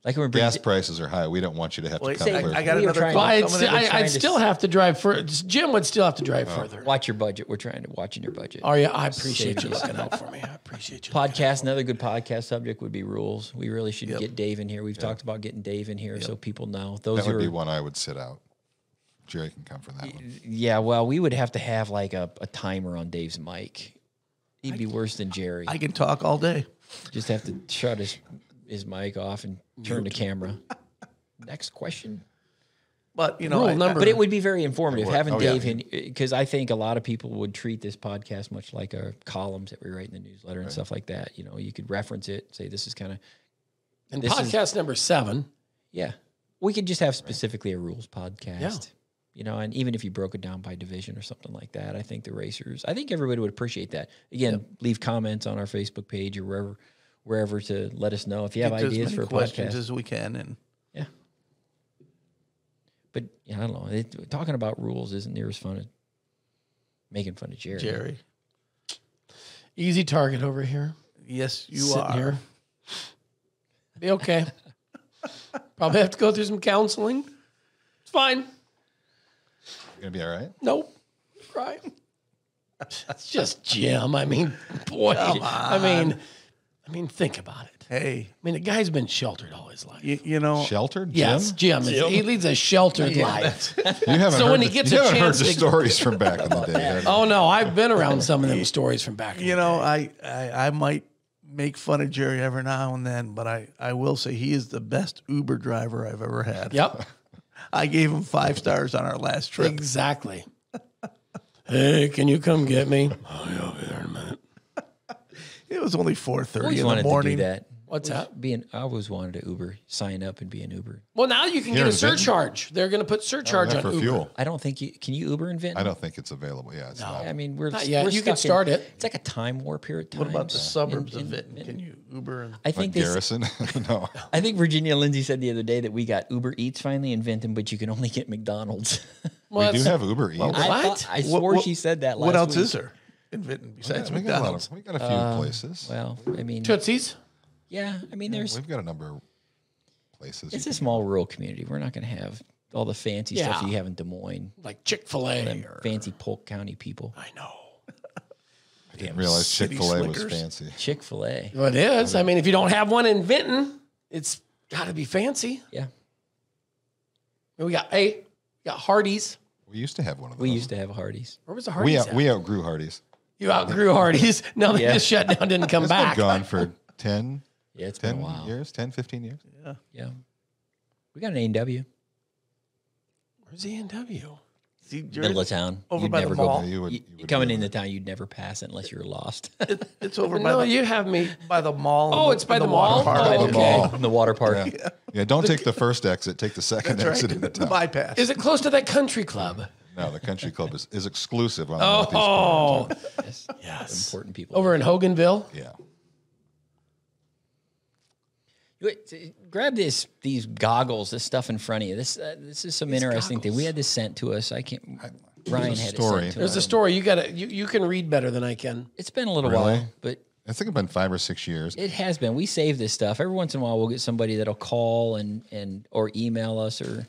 Like when gas prices are high, we don't want you to have to come I got another call. I'd still have to drive further. Jim would still have to drive further. Watch your budget. We're watching your budget. Oh yeah, I appreciate you looking out for me. I appreciate you. Podcast. Another good podcast subject would be rules. We really should get Dave in here. We've talked about getting Dave in here so people know. That would be one I would sit out. Jerry can come for that one. Yeah, well, we would have to have like a timer on Dave's mic. He'd be worse than Jerry. I can talk all day. Just have to shut his mic off and turn the camera. Next question. But but it would be very informative having Dave in, because I think a lot of people would treat this podcast much like our columns that we write in the newsletter and stuff like that. You could reference it, say this is kind of. And podcast number 7. Yeah, we could just have specifically a rules podcast. And even if you broke it down by division or something like that, I think everybody would appreciate that. Again, leave comments on our Facebook page or wherever to let us know if you have ideas for a questions podcast. as we can. And but I don't know. Talking about rules isn't near as fun as making fun of Jerry. Easy target over here. Yes, you Sitting are. Here. Be okay. Probably have to go through some counseling. It's fine. You're gonna be all right? Nope. Right. It's just Jim. I mean, boy. I mean, think about it. Hey. I mean, the guy's been sheltered all his life. Sheltered? Jim? Yes, Jim. He leads a sheltered life. You haven't So heard when he gets a heard chance the to- stories from back in the day. have you? Oh, no. I've been around some of them stories from back in the day. I might make fun of Jerry every now and then, but I will say he is the best Uber driver I've ever had. Yep. I gave him 5 stars on our last trip. Exactly. Hey, can you come get me? Oh, yeah, I'll be there in a minute. It was only 4:30 always in the wanted morning. to do that. What's that? I always wanted to Uber, sign up and be an Uber. Well, now you can Here get a in Vinton? surcharge. They're going to put surcharge Yeah, on for Uber. fuel. I don't think can you Uber in Vinton? I don't think it's available. Yeah, it's not. I mean, we're Not yet. we're You can stuck start it. It's like a time warp here at times. What about the suburbs in of Vinton? Can you Uber? And I Like think Garrison? No. I think Virginia Lindsay said the other day that we got Uber Eats finally in Vinton, but you can only get McDonald's. Well, We do have Uber Eats. I swore she said that last what else week. is there in Vinton besides we got McDonald's? we got a few places. Well, I mean, Tootsies. yeah, I mean, there's We've got a number of places. it's a small rural community. We're not going to have all the fancy stuff Yeah. you have in Des Moines. Like Chick-fil-A. Them Or, fancy Polk County people. I know. I didn't realize City Chick-fil-A was Slickers. fancy. Chick-fil-A. Well, it is. I mean, if you don't have one in Vinton, it's got to be fancy. Yeah, We got Hardee's. We used to have one of those. we used to have Hardee's. Where was the Hardee's? We outgrew Hardee's. You outgrew Hardee's. No, they just shut down, didn't come It's back. been gone for 10, Yeah, it's been 10 a while. years, 10, 15 years. Yeah, we got an A&W. Where's A&W? See, Middle of town. over You'd by the never mall. go. You would Coming be into town, you'd never pass it unless you're lost. It's over No, by you have me. the mall. Oh, and it's by the water mall? park. Oh, By the okay. mall, the water park. Yeah, don't take the first exit. Take the second That's exit right. into The town. bypass. Is it close to that country club? No, the country club is exclusive on the Northeast corner. Oh, Yes. yes. Important people. Over in Hoganville? Yeah. Wait, grab these goggles, this stuff in front of you. This is some interesting thing. We had this sent to us. I can't. Ryan had it story. sent to There's us. a story. You can read better than I can. It's been a little Really? while, but I think it's been 5 or 6 years. it has been. We save this stuff every once in a while. We'll get somebody that'll call and or email us or.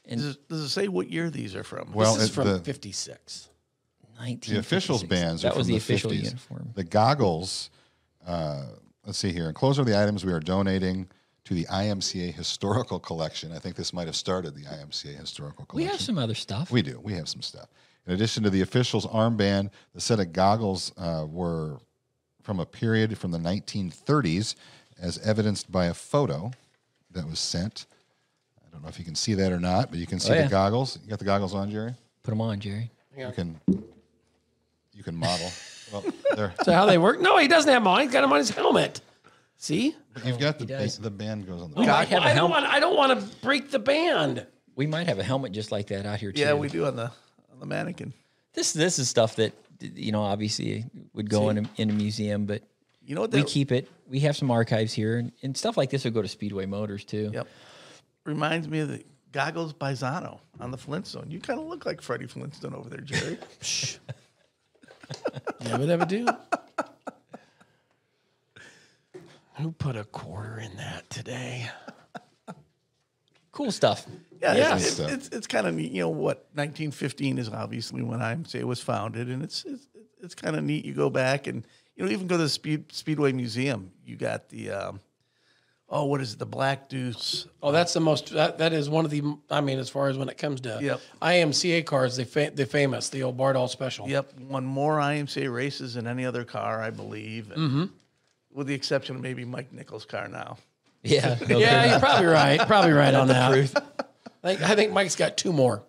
Does it say what year these are from? Well, This is from the 56. the officials 1956. bands are That was from the the official 50s. uniform. The goggles, let's see here. Enclosed are the items we are donating to the IMCA Historical Collection. I think this might have started the IMCA Historical We Collection. have some other stuff. We do. We have some stuff. In addition to the officials armband, the set of goggles were from a period from the 1930s, as evidenced by a photo that was sent. I don't know if you can see that or not, but you can see yeah. the goggles. You got the goggles on, Jerry? Put them on, Jerry. You can model. Well, there. So how they work? No, he doesn't have them on. He's got them on his helmet. See? You've got does. the band goes on the We might have a I helmet. don't want to break the band. We might have a helmet just like that out here too. Yeah, we do on the mannequin. This is stuff that obviously would go in a museum, but You know what? we That keep it. We have some archives here, and stuff like this would go to Speedway Motors too. Yep. Reminds me of the goggles by Zano on the Flintstone. You kind of look like Freddie Flintstone over there, Jerry. Never do. Who put a quarter in that today? Cool stuff. Yeah, Yeah. it's kind of neat. You know what? 1915 is obviously when IMCA was founded, and it's kind of neat. You go back and even go to the Speedway Museum. You got the what is it? The Black Deuce. Oh, that's the most. That is one of the. I mean, as far as when it comes to Yep. IMCA cars, the famous, the old Bardall Special. Yep, won more IMCA races than any other car, I believe. And with the exception of maybe Mike Nichols' car now. Yeah. no Yeah, kidding. you're probably right. Probably right on that. I think Mike's got 2 more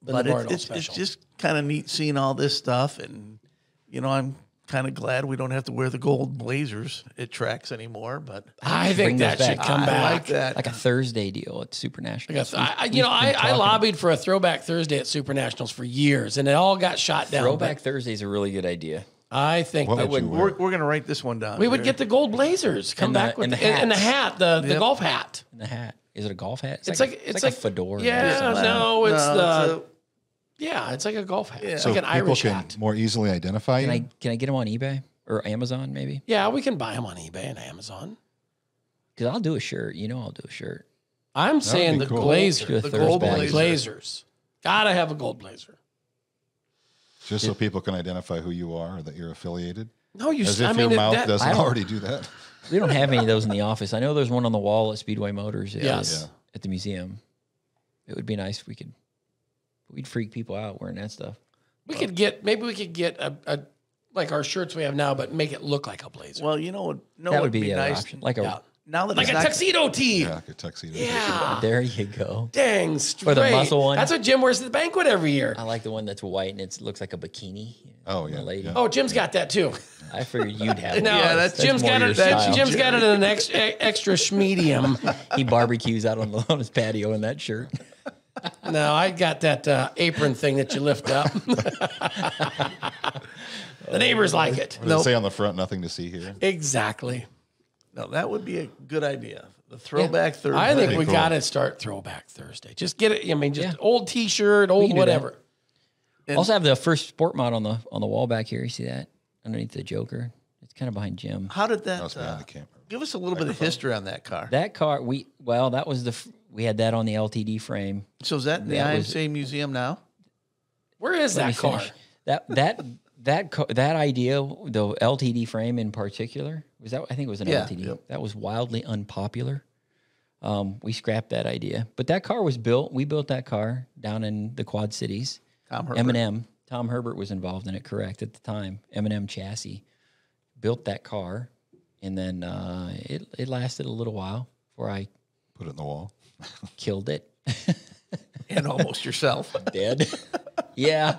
than But the Bardall it's Special. just kind of neat seeing all this stuff, and I'm kind of glad we don't have to wear the gold blazers at tracks anymore. But I Bring think those that should back. come I back. like that. Like a Thursday deal at Super Nationals. I lobbied for a Throwback Thursday at Super Nationals for years, and it all got shot down. Throwback but Thursday is a really good idea. I think What that would you wear? we're going to write this one down. we would Jerry. get the gold blazers. Come And the- back with and the and the hats. hat, the golf hat. And the hat. Is it a golf hat? It's like a fedora. or Yeah, something. no, it's No, it's like a golf hat. It's So like an people Irish can hat. more easily identify you. Can I get them on eBay or Amazon maybe? Yeah, we can buy them on eBay and Amazon. Because I'll do a shirt. I'll do a shirt. I'm saying be the cool. blazer, Do a The Thursday. gold blazers. blazer. Gotta have a gold blazer. Just so people can identify who you are or that you're affiliated. No, you. As I if mean, your mouth that, doesn't I don't- already do that. We don't have any of those in the office. I know there's one on the wall at Speedway Motors. Yes. At the museum. It would be nice if we'd freak people out wearing that stuff. we could get a like our shirts we have now, but make it look like a blazer, Well, That would be the other nice. option. Like a Yeah. Now that like it's a not, tuxedo tee. Yeah, like a tuxedo. Yeah. there you go. Dang, straight. Or the muscle one. That's what Jim wears at the banquet every year. I like the one that's white and it looks like a bikini. Oh, on the yeah, lady. yeah. Oh, Jim's got that too. I figured you'd have it. No, Yeah, that's Jim's more got your it. style. Jim's got it in an extra schmedium. He barbecues out on his patio in that shirt. No, I got that apron thing that you lift up. The neighbors like it. What does it say on the front? Nothing to see here. Exactly. No, that would be a good idea. The throwback Thursday. I think we cool. got to start Throwback Thursday. Just get it. I mean, just Yeah. old T-shirt, old can do whatever. Also have the first sport mod on the wall back here. You see that underneath the Joker? It's kind of behind Jim. How did That was that? behind the camera. Give us a little bit of history on that car. That car, that was we had that on the LTD frame. So is that in the that was- IMCA museum now? Where is Let me that car? finish. That idea, the LTD frame in particular, I think it was an Yeah. LTD. Yep. That was wildly unpopular. We scrapped that idea, but that car was built. We built that car down in the Quad Cities. Tom Herbert. M&M, Tom Herbert was involved in it. Correct at the time. M&M chassis built that car, and then it lasted a little while before I Put it in the wall. killed it. And almost yourself. Dead. Yeah.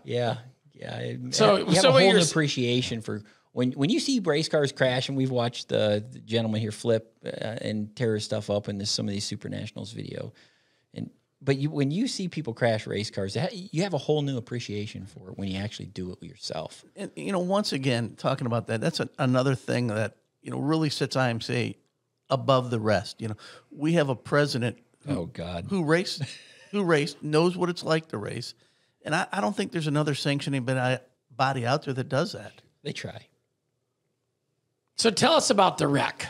So- you have so a what whole you're new s- appreciation for when you see race cars crash, and we've watched the gentleman here flip and tear his stuff up in some of these Super Nationals video. But when you see people crash race cars, you have a whole new appreciation for it when you actually do it yourself. And, once again, talking about that, that's another thing that, really sets IMCA above the rest. We have a president who raced, knows what it's like to race. And I don't think there's another sanctioning body out there that does that. They try. So tell us about the wreck.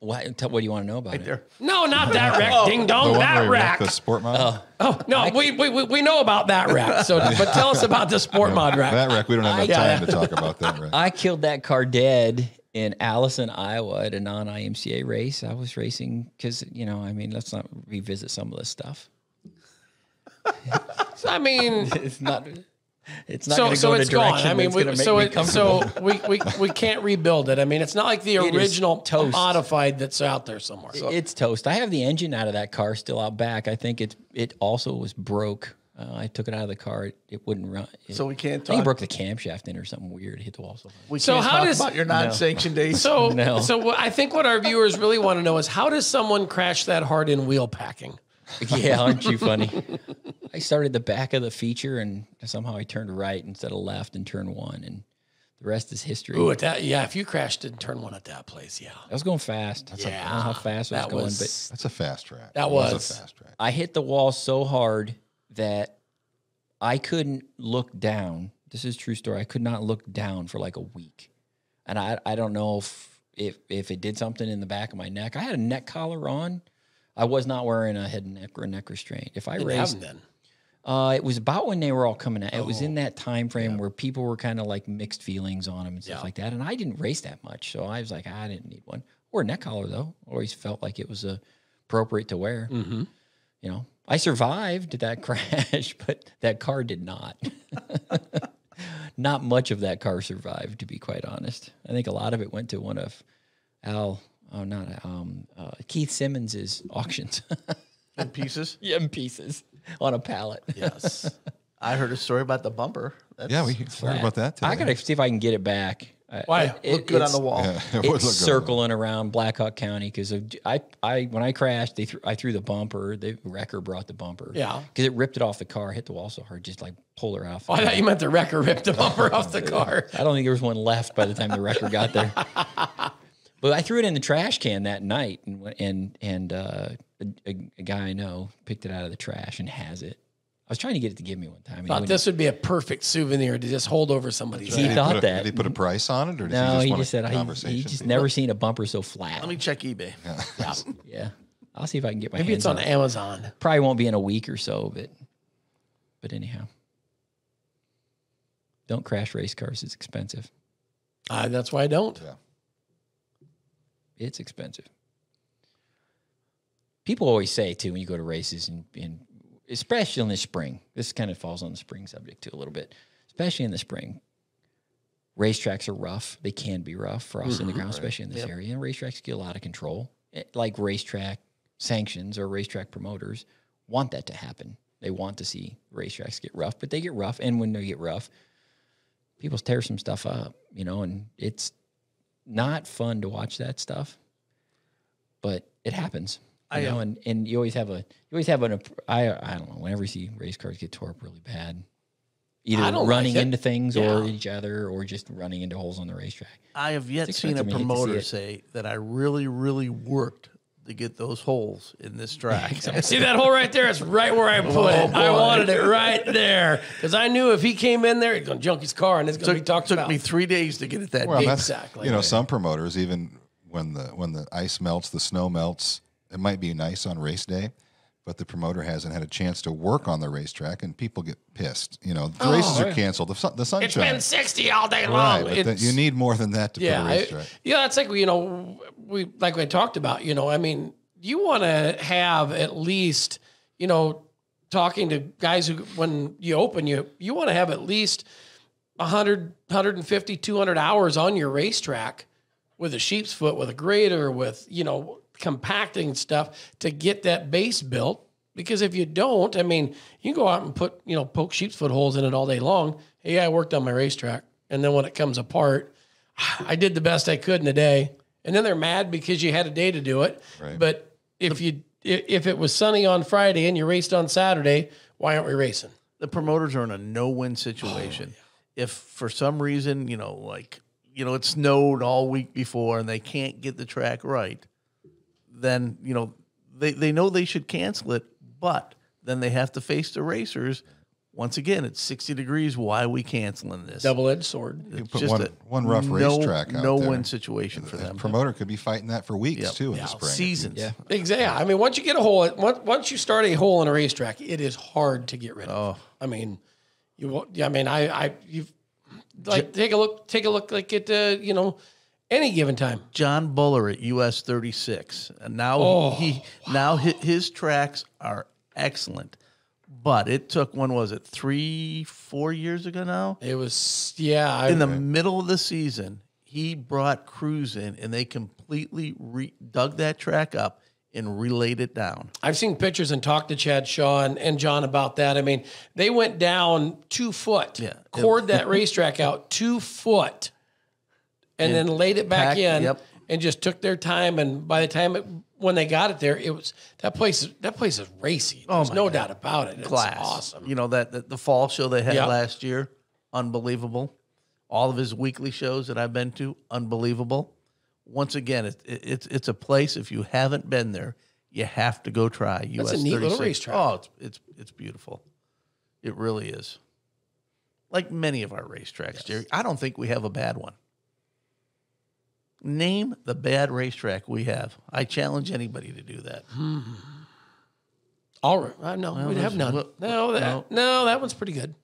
What do you want to know about it? There. No, not that wreck. Ding The dong, one that where he wrecked wreck. the sport mod. Oh no, we know about that wreck. So, but tell us about the sport mod wreck. That wreck, we don't have enough time to talk about that wreck. I killed that car dead in Allison, Iowa at a non-IMCA race. I was racing because, let's not revisit some of this stuff. I mean, It's not so going to go in a it's gone. direction I mean, that's going to make me comfortable. we can't rebuild it. I mean, it's not like the It is original toast. modified that's out there somewhere. It's toast. I have the engine out of that car still out back. I think it also was broke. I took it out of the car. It wouldn't run. So we can't I think it talk. broke the camshaft in or something weird. It hit the wall so hard. We So can't how talk does- about your non-sanctioned days. So, No. I think what our viewers really want to know is how does someone crash that hard in wheel packing? Yeah, aren't you funny? I started the back of the feature, and somehow I turned right instead of left and turned one, and the rest is history. Ooh, if you crashed in turn one at that place, yeah. I was going fast. I don't know how fast I was going, but That's a fast track. That It was. a fast track. I hit the wall so hard that I couldn't look down. This is a true story. I could not look down for like a week. And I don't know if it did something in the back of my neck. I had a neck collar on. I was not wearing a head and neck or a neck restraint. If I Didn't have raced, them then. it was about when they were all coming out. It was in that time frame where people were kind of like mixed feelings on them and stuff like that. And I didn't race that much, so I was like, I didn't need one. Or a neck collar though. Always felt like it was appropriate to wear. Mm-hmm. I survived that crash, but that car did not. Not much of that car survived, to be quite honest. I think a lot of it went to one of Keith Simmons's auctions. In pieces. Yeah, in pieces on a pallet. Yes. I heard a story about the bumper. Yeah, we heard about that today. I gotta see if I can get it back. Why? Look good on the wall. Yeah, it would look It's good. circling around Blackhawk County because when I crashed, I threw the bumper. The wrecker brought the bumper. Yeah. because it ripped it off the car, hit the wall so hard, just like pulled her off. Oh, I thought you meant the wrecker ripped the bumper off the car. I don't think there was one left by the time the wrecker got there. But I threw it in the trash can that night, and a guy I know picked it out of the trash and has it. I was trying to get it to give me one time. and he Thought wouldn't. this would be a perfect souvenir to just hold over somebody's He head. thought Did that. he put a price on it, or did No, he he just just said want a he conversation? just never seen a bumper so flat. Let me check eBay. Yeah, I'll see if I can get my Maybe hands it's on on it. Amazon. Probably won't be in a week or so, but anyhow, don't crash race cars. It's expensive. That's why I don't. Yeah. It's expensive. People always say too when you go to races and especially in the spring. This kind of falls on the spring subject too a little bit. Especially in the spring, racetracks are rough. They can be rough for us in the ground, especially in this area. And racetracks get a lot of control. Like racetrack sanctions or racetrack promoters want that to happen. They want to see racetracks get rough, but they get rough. And when they get rough, people tear some stuff up, and it's not fun to watch that stuff, but it happens. You know, and you always have I don't know, whenever you see race cars get tore up really bad, I either don't running like it. into things Yeah. or each other or just running into holes on the racetrack. I have yet It's seen a expensive. You hate to see promoter it. say that I really, really worked to get those holes in this track. See that hole right there? It's right where I put it. I wanted it right there because I knew if he came in there, he's going to junk his car and it's going to be talked took about. me 3 days to get it that Well, deep. that's Exactly. some promoters, even when the ice melts, the snow melts, it might be nice on race day, but the promoter hasn't had a chance to work on the racetrack, and people get pissed. The races are canceled. The sunshine. It's been 60 all day long. Right, but you need more than that to put a racetrack. It's like we talked about. I mean, you want to have at least talking to guys who when you open you want to have at least 100, 150, 200 hours on your racetrack with a sheep's foot, with a grader, with compacting stuff to get that base built Because if you don't, I mean, you can go out and put, poke sheep's foot holes in it all day long. Hey, I worked on my racetrack. And then when it comes apart, I did the best I could in a day. And then they're mad because you had a day to do it. Right. But if it was sunny on Friday and you raced on Saturday, why aren't we racing? The promoters are in a no-win situation. If for some reason, it snowed all week before and they can't get the track right, then, they know they should cancel it, but then they have to face the racers. Once again, it's 60 degrees. Why are we canceling this? Double-edged sword. You put one rough racetrack out there. No-win situation for them. The promoter could be fighting that for weeks, too, in the spring. Seasons. Yeah. Exactly. I mean, once you get a hole, once you start a hole in a racetrack, it is hard to get rid of. I mean, you've take a look like at any given time. John Buller at US 36, and now his tracks are excellent. But it took, when was it, 3-4 years ago now? It was, in the middle of the season, he brought crews in, and they completely dug that track up and relayed it down. I've seen pictures and talked to Chad Shaw and John about that. I mean, they went down 2 foot, cored that racetrack out 2 foot, and then laid it back in, and just took their time. And by the time when they got it there, it was that place is racy. There's no doubt about it. It's awesome. That the fall show they had last year, unbelievable. All of his weekly shows that I've been to, unbelievable. Once again, it's a place, if you haven't been there, you have to go try. That's US a neat 36. little racetrack. Oh, it's beautiful. It really is. Like many of our racetracks, Jerry. I don't think we have a bad one. Name the bad racetrack we have. I challenge anybody to do that. All right. No, we'd have none. No, that one's pretty good.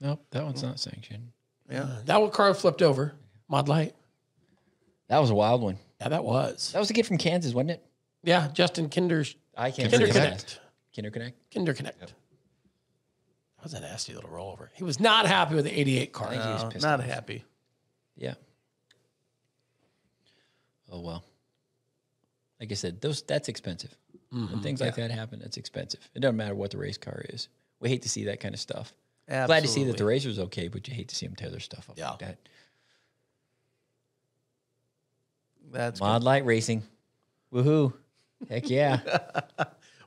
Nope, that one's not sanctioned. Yeah. That one car flipped over. Mod Light. That was a wild one. Yeah, that was. That was a kid from Kansas, wasn't it? Yeah, Justin Kinder's. I can't Kinder Connect. Connect. Kinder Connect. That was a nasty little rollover. He was not happy with the 88 car. I think he was pissed Not off. happy. Yeah. Oh well. Like I said, that's expensive. When things like that happen, it's expensive. It doesn't matter what the race car is. We hate to see that kind of stuff. Absolutely. Glad to see that the racer's okay, but you hate to see them tear their stuff up like that. That's Mod Light Racing. Woohoo. Heck yeah.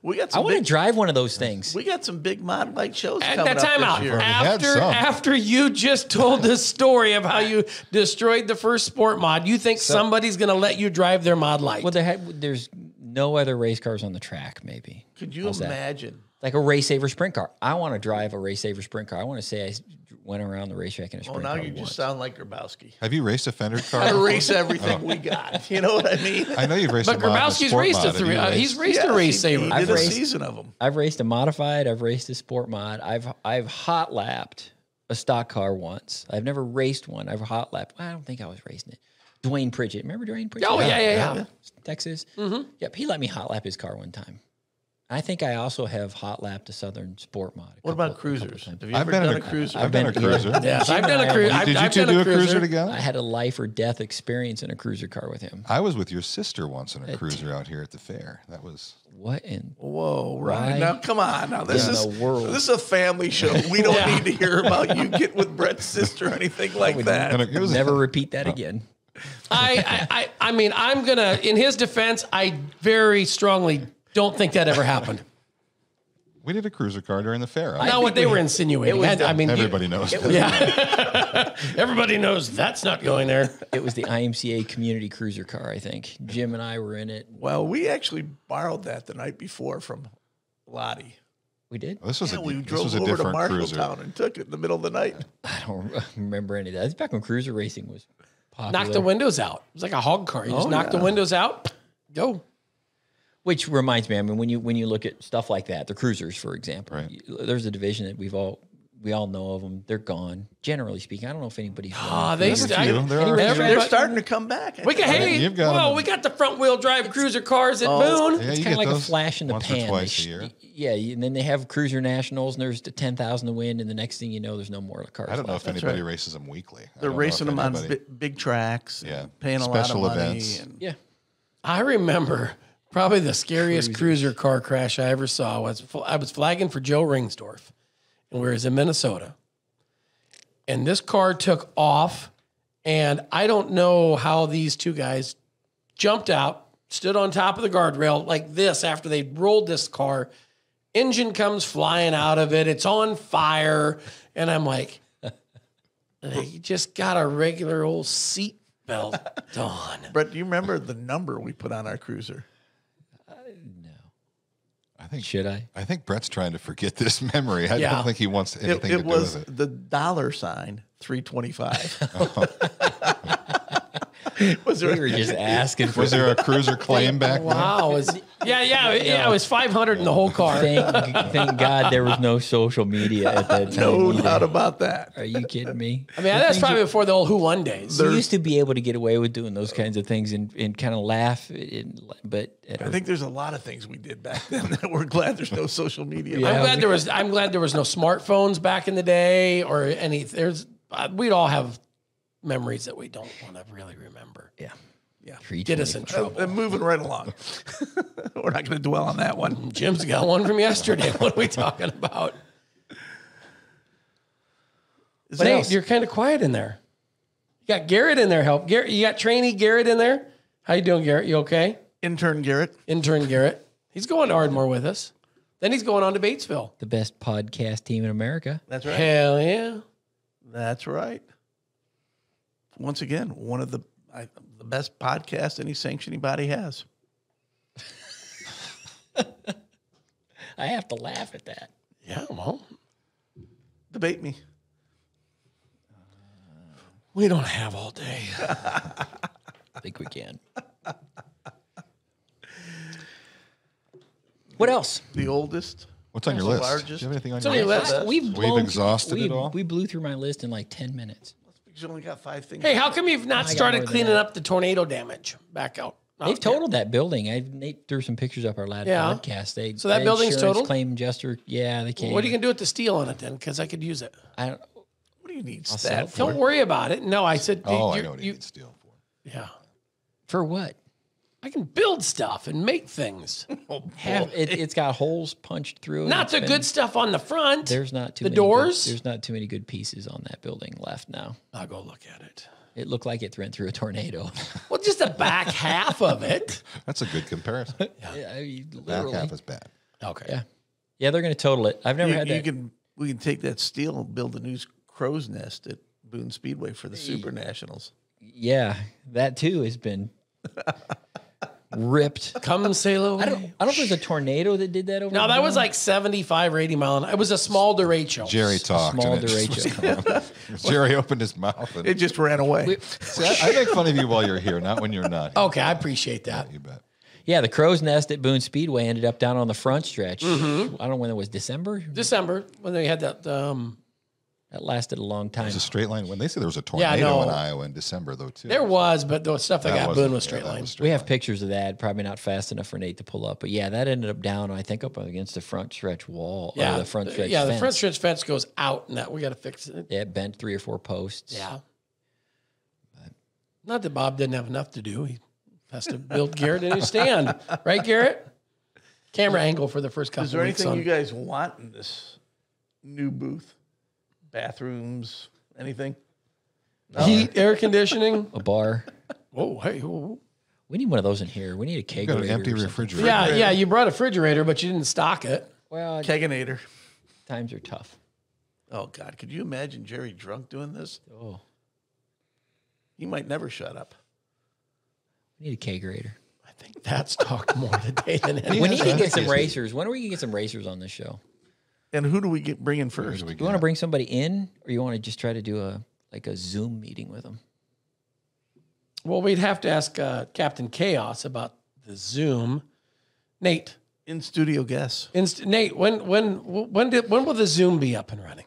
We got I some want to drive one of those things. We got some big Mod Light shows At coming that time up out, this year. after you just told this story of how you destroyed the first sport mod, you think somebody's going to let you drive their Mod Light? Well, there's no other race cars on the track, maybe. Could you imagine? Like a Race Saver sprint car. I want to drive a Race Saver sprint car. I want to say I went around the racetrack in a sprint car. Oh, now you just sound like Grabowski. Have you raced a fender car? I race everything we got. You know what I mean? I know you've raced But a mod and a Grabowski's sport raced mod. a three. He's raced a Race Saver. He did a season of them. I've raced a modified. I've raced a sport mod. I've hot lapped a stock car once. I've never raced one. I've hot lapped. I don't think I was racing it. Dwayne Pritchett. Remember Dwayne Pritchett? Oh, yeah. Texas. Mm-hmm. Yep. He let me hot lap his car one time. I think I also have hot lapped a Southern Sport mod. What about cruisers? Have you I've ever been done in a cruiser? I've been a cruiser. Yes, I've done a cruiser. Did you two do a cruiser together? I had a life or death experience in a cruiser car with him. I was with your sister once in a cruiser out here at the fair. That was What in? Whoa, Right. right. Now, come on. Now, this in is the world? this is a family show. We don't need to hear about you getting with Brett's sister or anything like that. and it was Never repeat that again. I mean, I'm going to, in his defense, I very strongly don't think that ever happened. We did a cruiser car during the fair. Not what they were insinuating. I mean, Everybody knows. Yeah. Everybody knows that's not going there. It was the IMCA community cruiser car, I think. Jim and I were in it. Well, we actually borrowed that the night before from Lottie. We did? This was We this drove was a over to different cruiser. Marshalltown and took it in the middle of the night. I don't remember any of that. It's back when cruiser racing was popular. Knock the windows out. It was like a hog car. You just knock the windows out, go. Which reminds me, I mean, when you look at stuff like that, the cruisers, for example, Right. there's a division that we all know of them. They're gone. Generally speaking, I don't know if anybody's. They're They're starting to come back. We got, we got the front wheel drive cruiser cars at Boone. Yeah, It's you kind of get like a those flash in the once pan. or twice a year. Yeah, and then they have cruiser nationals, and there's the 10,000 to win, and the next thing you know, there's no more cars. I don't know left. if anybody races them weekly. I They're don't know racing if them on anybody- big tracks, Yeah. paying Special a lot of money. events. And Yeah, I remember Probably the scariest cruiser car crash I ever saw was I was flagging for Joe Ringsdorf, and we were in Minnesota. And this car took off, and I don't know how these two guys jumped out, stood on top of the guardrail like this after they rolled this car. Engine comes flying out of it. It's on fire. And I'm like, you just got a regular old seat belt on. Brett, do you remember the number we put on our cruiser? Should I? I think Brett's trying to forget this memory. I don't think he wants anything to do was with it. the $325. Was there We were just asking for Was there a cruiser claim back then? Wow. It was 500 in the whole car. Thank God there was no social media at that time. no either. doubt about that? Are you kidding me? I mean, that's probably before the old Who Won days. We used to be able to get away with doing those kinds of things and kind of laugh. But I think there's a lot of things we did back then that we're glad there's no social media. Yeah. I'm glad there was no smartphones back in the day or any. We'd all have memories that we don't want to really remember. Yeah. Get us in trouble. Moving right along. We're not going to dwell on that one. Jim's got one from yesterday. What are we talking about? Nate, you're kind of quiet in there. You got Garrett in there. Garrett, you got trainee Garrett in there. How you doing, Garrett? You okay? Intern Garrett. He's going to Ardmore with us. Then he's going on to Batesville. the best podcast team in America. That's right. Hell yeah. That's right. Once again, one of the best podcasts any sanctioning body has. I have to laugh at that. Yeah, well, Debate me. we don't have all day. I think we can. What else? The oldest. What's on your The list? largest. Do you have anything on What's your on your list? list? We've exhausted it all? We blew through my list in like 10 minutes. Because you only got 5 things. Hey, how come you've not I got started more than cleaning that. up the tornado damage back out? They've totaled that building. Nate threw some pictures up our last podcast. So that building's totaled? Claim adjuster. Yeah, they can't. What are you going to do with the steel on it then? Because I could use it. I don't. What do you need sell stat it for? Don't worry about it. No, I said. Oh, I you're- know what he needs steel for. Yeah. For what? I can build stuff and make things. It's got holes punched through it. Not It's the been- good stuff on the front. There's not too The many doors? There's not too many good pieces on that building left now. I'll go look at it. It looked like it went through a tornado. Well, just the back half of it. That's a good comparison. Yeah, I mean, Back literally. half is bad. Okay. Yeah, they're going to total it. I've never had that. We can take that steel and build a new crow's nest at Boone Speedway for the Super Nationals. Yeah, that too has been ripped. Come sail away. I don't know if it was a tornado that did that over. No, that there. was like 75 or 80 mile an hour. It was a small derecho. Jerry talked. small and it just was derecho. coming. Jerry opened his mouth. And, It just ran away. See, I make fun of you while you're here, not when you're not here. Okay, I appreciate that. You bet. Yeah, the crow's nest at Boone Speedway ended up down on the front stretch. I don't know when it was. December. December, when they had that. That lasted a long time. It's a straight line. When they say there was a Yeah, I tornado know. in Iowa in December, though, too. There was, but the stuff that got wasn't- Boone was straight that line. was straight We have line. pictures of that. Probably not fast enough for Nate to pull up, but yeah, that ended up down. I think up against the front stretch wall. Yeah, or the front stretch. Yeah, the fence. front stretch fence goes out, and that we got to fix it. Yeah, it bent 3 or 4 posts. Yeah. Not that Bob didn't have enough to do. He has to build Garrett a new stand, right, Garrett? Camera angle for the first couple Is there weeks. anything you guys want in this new booth? Bathrooms? Anything? Heat, air conditioning. A bar. Whoa, hey, whoa. We need one of those in here. We need a You kegerator. got an empty or something. refrigerator. Yeah, you brought a refrigerator, but you didn't stock it. Well, Keganator. times are tough. Oh, God. Could you imagine Jerry drunk doing this? Oh, He might never shut up. we need a kegerator. I think that's talked more today than anything. We need to I get think some he's- racers. When are we going to get some racers on this show? And who do we bring in Who first? do we Do you want to got? bring somebody in, or you want to just try to do a Zoom meeting with them? Well, we'd have to ask Captain Chaos about the Zoom. Nate, In studio guests. Nate, when will the Zoom be up and running?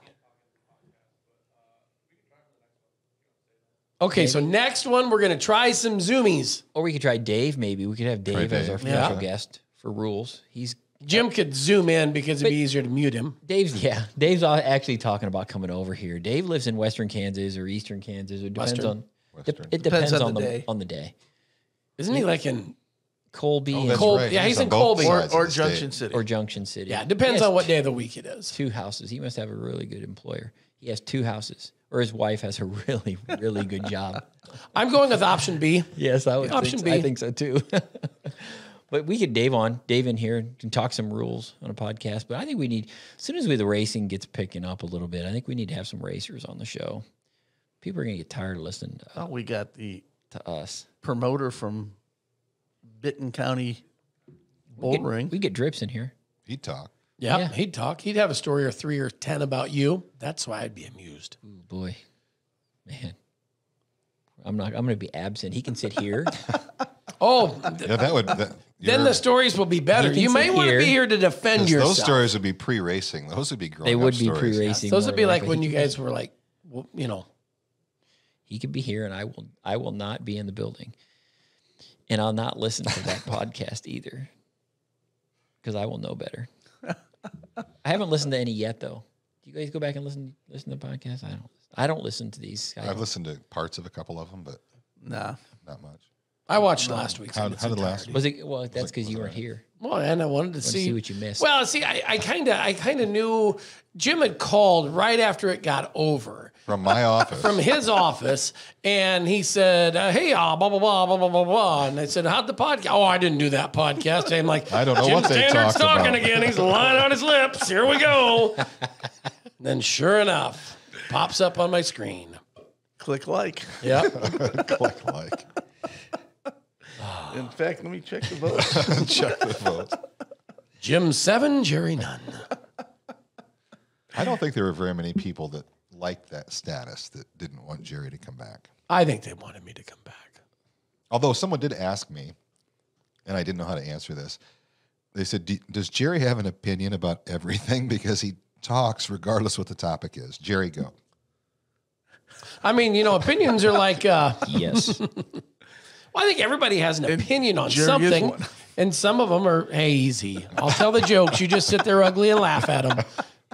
Okay, so next one we're gonna try some Zoomies. Or we could try Dave. Maybe we could have Dave as our Dave. special Yeah. guest for rules. Jim could zoom in because it'd be easier to mute him. Dave's actually talking about coming over here. Dave lives in Western Kansas or Eastern Kansas. It depends Western. on Western. it depends on on the the day. on the day. Isn't he like in Colby. Oh, and- that's Colby. right. Yeah, he's in on both Colby. sides of Or the Junction state. City. or Junction City. Yeah, it depends He has on what day of the week it is. 2 houses. He must have a really good employer. He has 2 houses, or his wife has a really, really good job. I'm going with option B. Yes, I would. Option B. I think so too. But we get Dave in here can talk some rules on a podcast. But I think we need, as soon as the racing gets picking up a little bit, I think we need to have some racers on the show. People are going to get tired of listening Oh, we got the to us. promoter from Benton County Bouldering. We get Drips in here. He'd talk. Yeah, Yeah. he'd talk. He'd have a story or 3 or 10 about you. That's why I'd be amused. Ooh, boy, man, I'm going to be absent. He can sit here. Oh, Yeah, that would. then the stories will be better. You can You may sit want to here. be here to defend yourself. Those stories would be pre-racing. Those would be growing They would up be stories. pre-racing. Those more would be like likely. when you guys were like, well, you know. He could be here, and I will not be in the building, and I'll not listen to that podcast either, because I will know better. I haven't listened to any yet, though. Do you guys go back and listen to podcasts? I don't listen to these. I've listened to parts of a couple of them, but Nah. not much. I watched last week's. How in its did last entirety. Was it? Well, that's because you weren't here. Well, and I wanted to see what you missed. Well, see, I kind of knew Jim had called right after it got over From my office. from his office, and he said, "Hey, blah blah blah blah blah blah blah." And I said, "How'd the podcast?" Oh, I didn't do that podcast. I'm like, I don't know Jim what they Standard's talked talking about. again. He's lying on his lips. Here we go. Then, sure enough, pops up on my screen. Click like. Yep. Click like. In fact, let me check the vote. Check the vote. Jim 7, Jerry none. I don't think there were very many people that liked that status that didn't want Jerry to come back. I think they wanted me to come back. Although someone did ask me, and I didn't know how to answer this. They said, does Jerry have an opinion about everything? Because he talks regardless what the topic is. Jerry, go. I mean, you know, opinions are like, Yes. well, I think everybody has an opinion on Jerry is something, one. and some of them are, hey, easy. I'll tell the jokes. You just sit there ugly and laugh at them.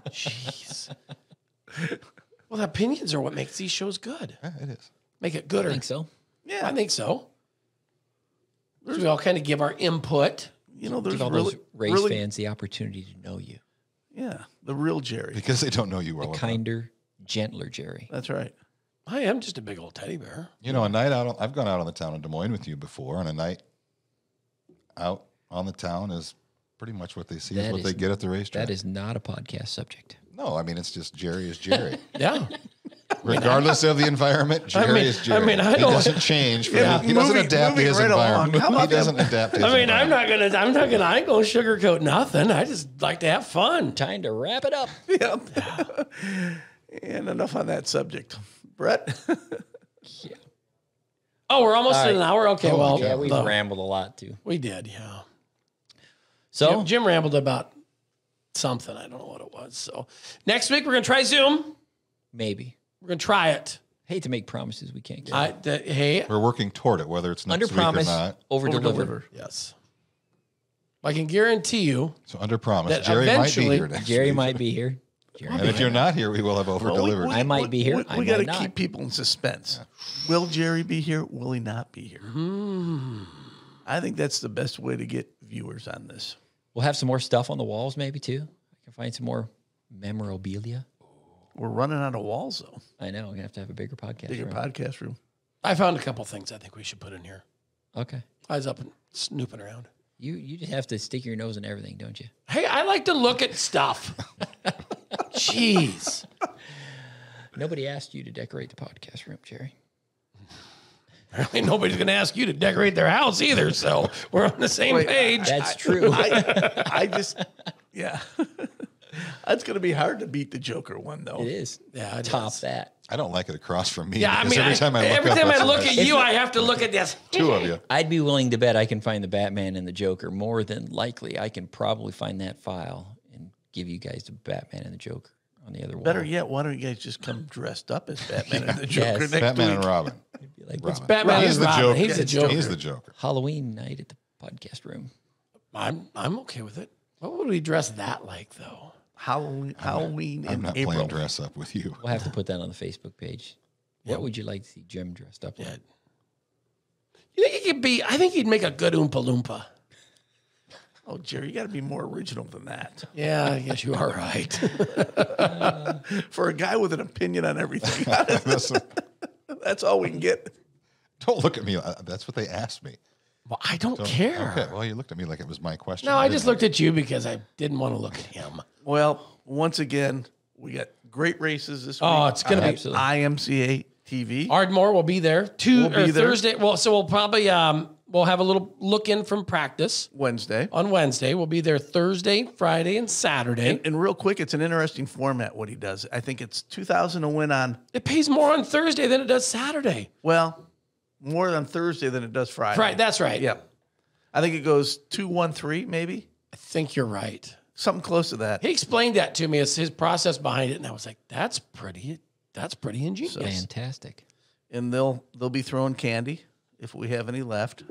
Jeez. Well, the opinions are what makes these shows good. Yeah, it is. Make it gooder. I think so. Yeah. I think so. We all kind of give our input. You know, there's Give all really, those race really, fans the opportunity to know you. yeah, the real Jerry. Because they don't know you well enough. Kinder, gentler Jerry. That's right. I am just a big old teddy bear. You know, a night out, I've gone out on the town in Des Moines with you before, and a night out on the town is pretty much what they see is That what is- they get at the racetrack. That is not a podcast subject. No, I mean, it's just Jerry is Jerry. Yeah. Regardless of the environment, Jerry is Jerry. I mean, I he don't- doesn't change. Yeah, He doesn't moving- adapt to moving his right along. environment. How about He doesn't adapt to his I mean, I environment. ain't gonna sugarcoat nothing. I just like to have fun. Time to wrap it up. Yep. And enough on that subject. Brett? Oh, we're almost at an hour? Okay, Oh, well, Yeah, we've no, rambled a lot too. we did, yeah. So Jim rambled about something. I don't know what it was. So next week we're gonna try Zoom. maybe. We're gonna try it. Hate to make promises we can't keep. Hey, We're working toward it, whether it's next Under week or promise, not. over deliver. yes. I can guarantee you. So under promise, That Jerry might be eventually- here next Jerry week. might be here. Jerry And if you're not here, we will have over delivered. I might be here, We, I got to might not. keep people in suspense. Will Jerry be here? Will he not be here? I think that's the best way to get viewers on this. We'll have some more stuff on the walls, maybe too. I can find some more memorabilia. We're running out of walls, though. I know. We're gonna have to have a bigger podcast. Bigger room. podcast room. I found a couple things I think we should put in here. Okay. I was up and snooping around. You just have to stick your nose in everything, don't you? Hey, I like to look at stuff. Jeez. Nobody asked you to decorate the podcast room, Jerry. Apparently nobody's going to ask you to decorate their house either, so we're on the same page. That's true. I just, yeah. That's going to be hard to beat the Joker one, though. It is. Yeah, it Top is. that. I don't like it across from me. Yeah, I because mean, every time I look, every up, time that's I what look I at see. you, I have to look at this. Two of you. I'd be willing to bet I can find the Batman and the Joker. More than likely, I can probably find that file and give you guys the Batman and the Joker on the other wall. Better yet, why don't you guys just come dressed up as Batman and the Joker Yes. next Batman week? and Robin. Be like Robin. Batman He's is the Robin. Joker. He's the Joker. He's the Joker. Halloween night at the podcast room. I'm okay with it. What would we dress that like, though? Halloween I'm in not April. playing dress up with you. We'll have to put that on the Facebook page. What would you like to see Jim dressed up like? You think he could be? I think he'd make a good Oompa Loompa. Oh, Jerry, you got to be more original than that. Yeah, I guess you are right. For a guy with an opinion on everything, that's all we can get. Don't look at me. That's what they asked me. Well, I don't care. Okay, well, you looked at me like it was my question. No, I just looked at you because I didn't want to look at him. Well, once again, we got great races this week. Oh, it's going to be IMCA TV. Ardmore will be there We'll be there. Thursday. Well, so we'll probably we'll have a little look in from practice Wednesday. on Wednesday. We'll be there Thursday, Friday, and Saturday. And real quick, it's an interesting format what he does. I think it's $2,000 to win on. It pays more on Thursday than it does Saturday. Well, more on Thursday than it does Friday. Right, that's right. Yep. I think it goes 2-1-3 maybe. I think you're right. Something close to that. He explained that to me as his process behind it, and I was like, "That's pretty ingenious." Fantastic. And they'll be throwing candy if we have any left.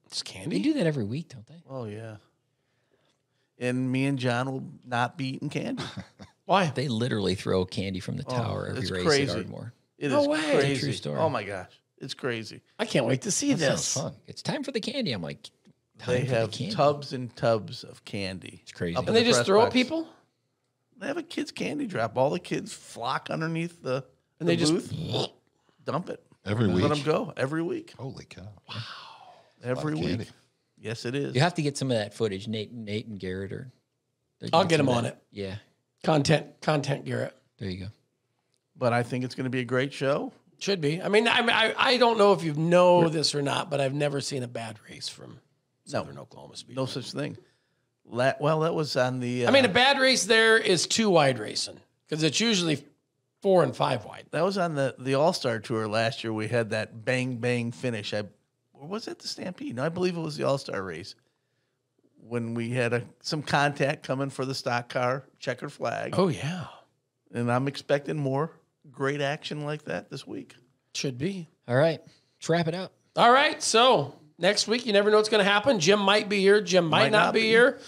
It's They candy. do that every week, don't they? Oh yeah. And me and John will not be eating candy. Why? They literally throw candy from the tower every it's race crazy. at Ardmore. It No is way. crazy. It's a true story. Oh my gosh, it's crazy. I can't wait to see this. Sounds fun. It's time for the candy. I'm like, They time for the have candy. tubs and tubs of candy. It's crazy. Up in And they the just press throw box. at people? They have a kids' candy drop. All the kids flock underneath the And they just booth, dump it Every Let week? them go every week. Holy cow. Every of week. candy. Yes, it is. You have to get some of that footage, Nate and Garrett, or I'll get some them of on that. it. Yeah, Content, Garrett. there you go. But I think it's going to be a great show. Should be. I mean, I don't know if you know this or not, but I've never seen a bad race from Southern Oklahoma Speedway. No such thing. Well, that was on the. I mean, a bad race there is 2 wide racing because it's usually 4 and 5 wide. that was on the All Star Tour last year. We had that bang bang finish. Or was it the Stampede? No, I believe it was the All Star race when we had some contact coming for the stock car checkered flag. Oh yeah, And I'm expecting more great action like that this week. should be. All right, let's wrap it up. All right, so next week you never know what's going to happen. Jim might be here. Jim might not be here.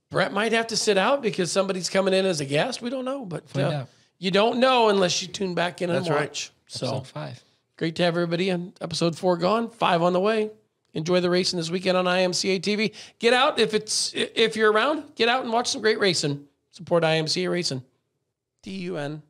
Brett might have to sit out because somebody's coming in as a guest. We don't know, but Find out. you don't know unless you tune back in and That's right. watch. So Episode 5. great to have everybody on episode 4 gone, 5 on the way. Enjoy the racing this weekend on IMCA TV. Get out if you're around. Get out and watch some great racing. Support IMCA racing. TUN.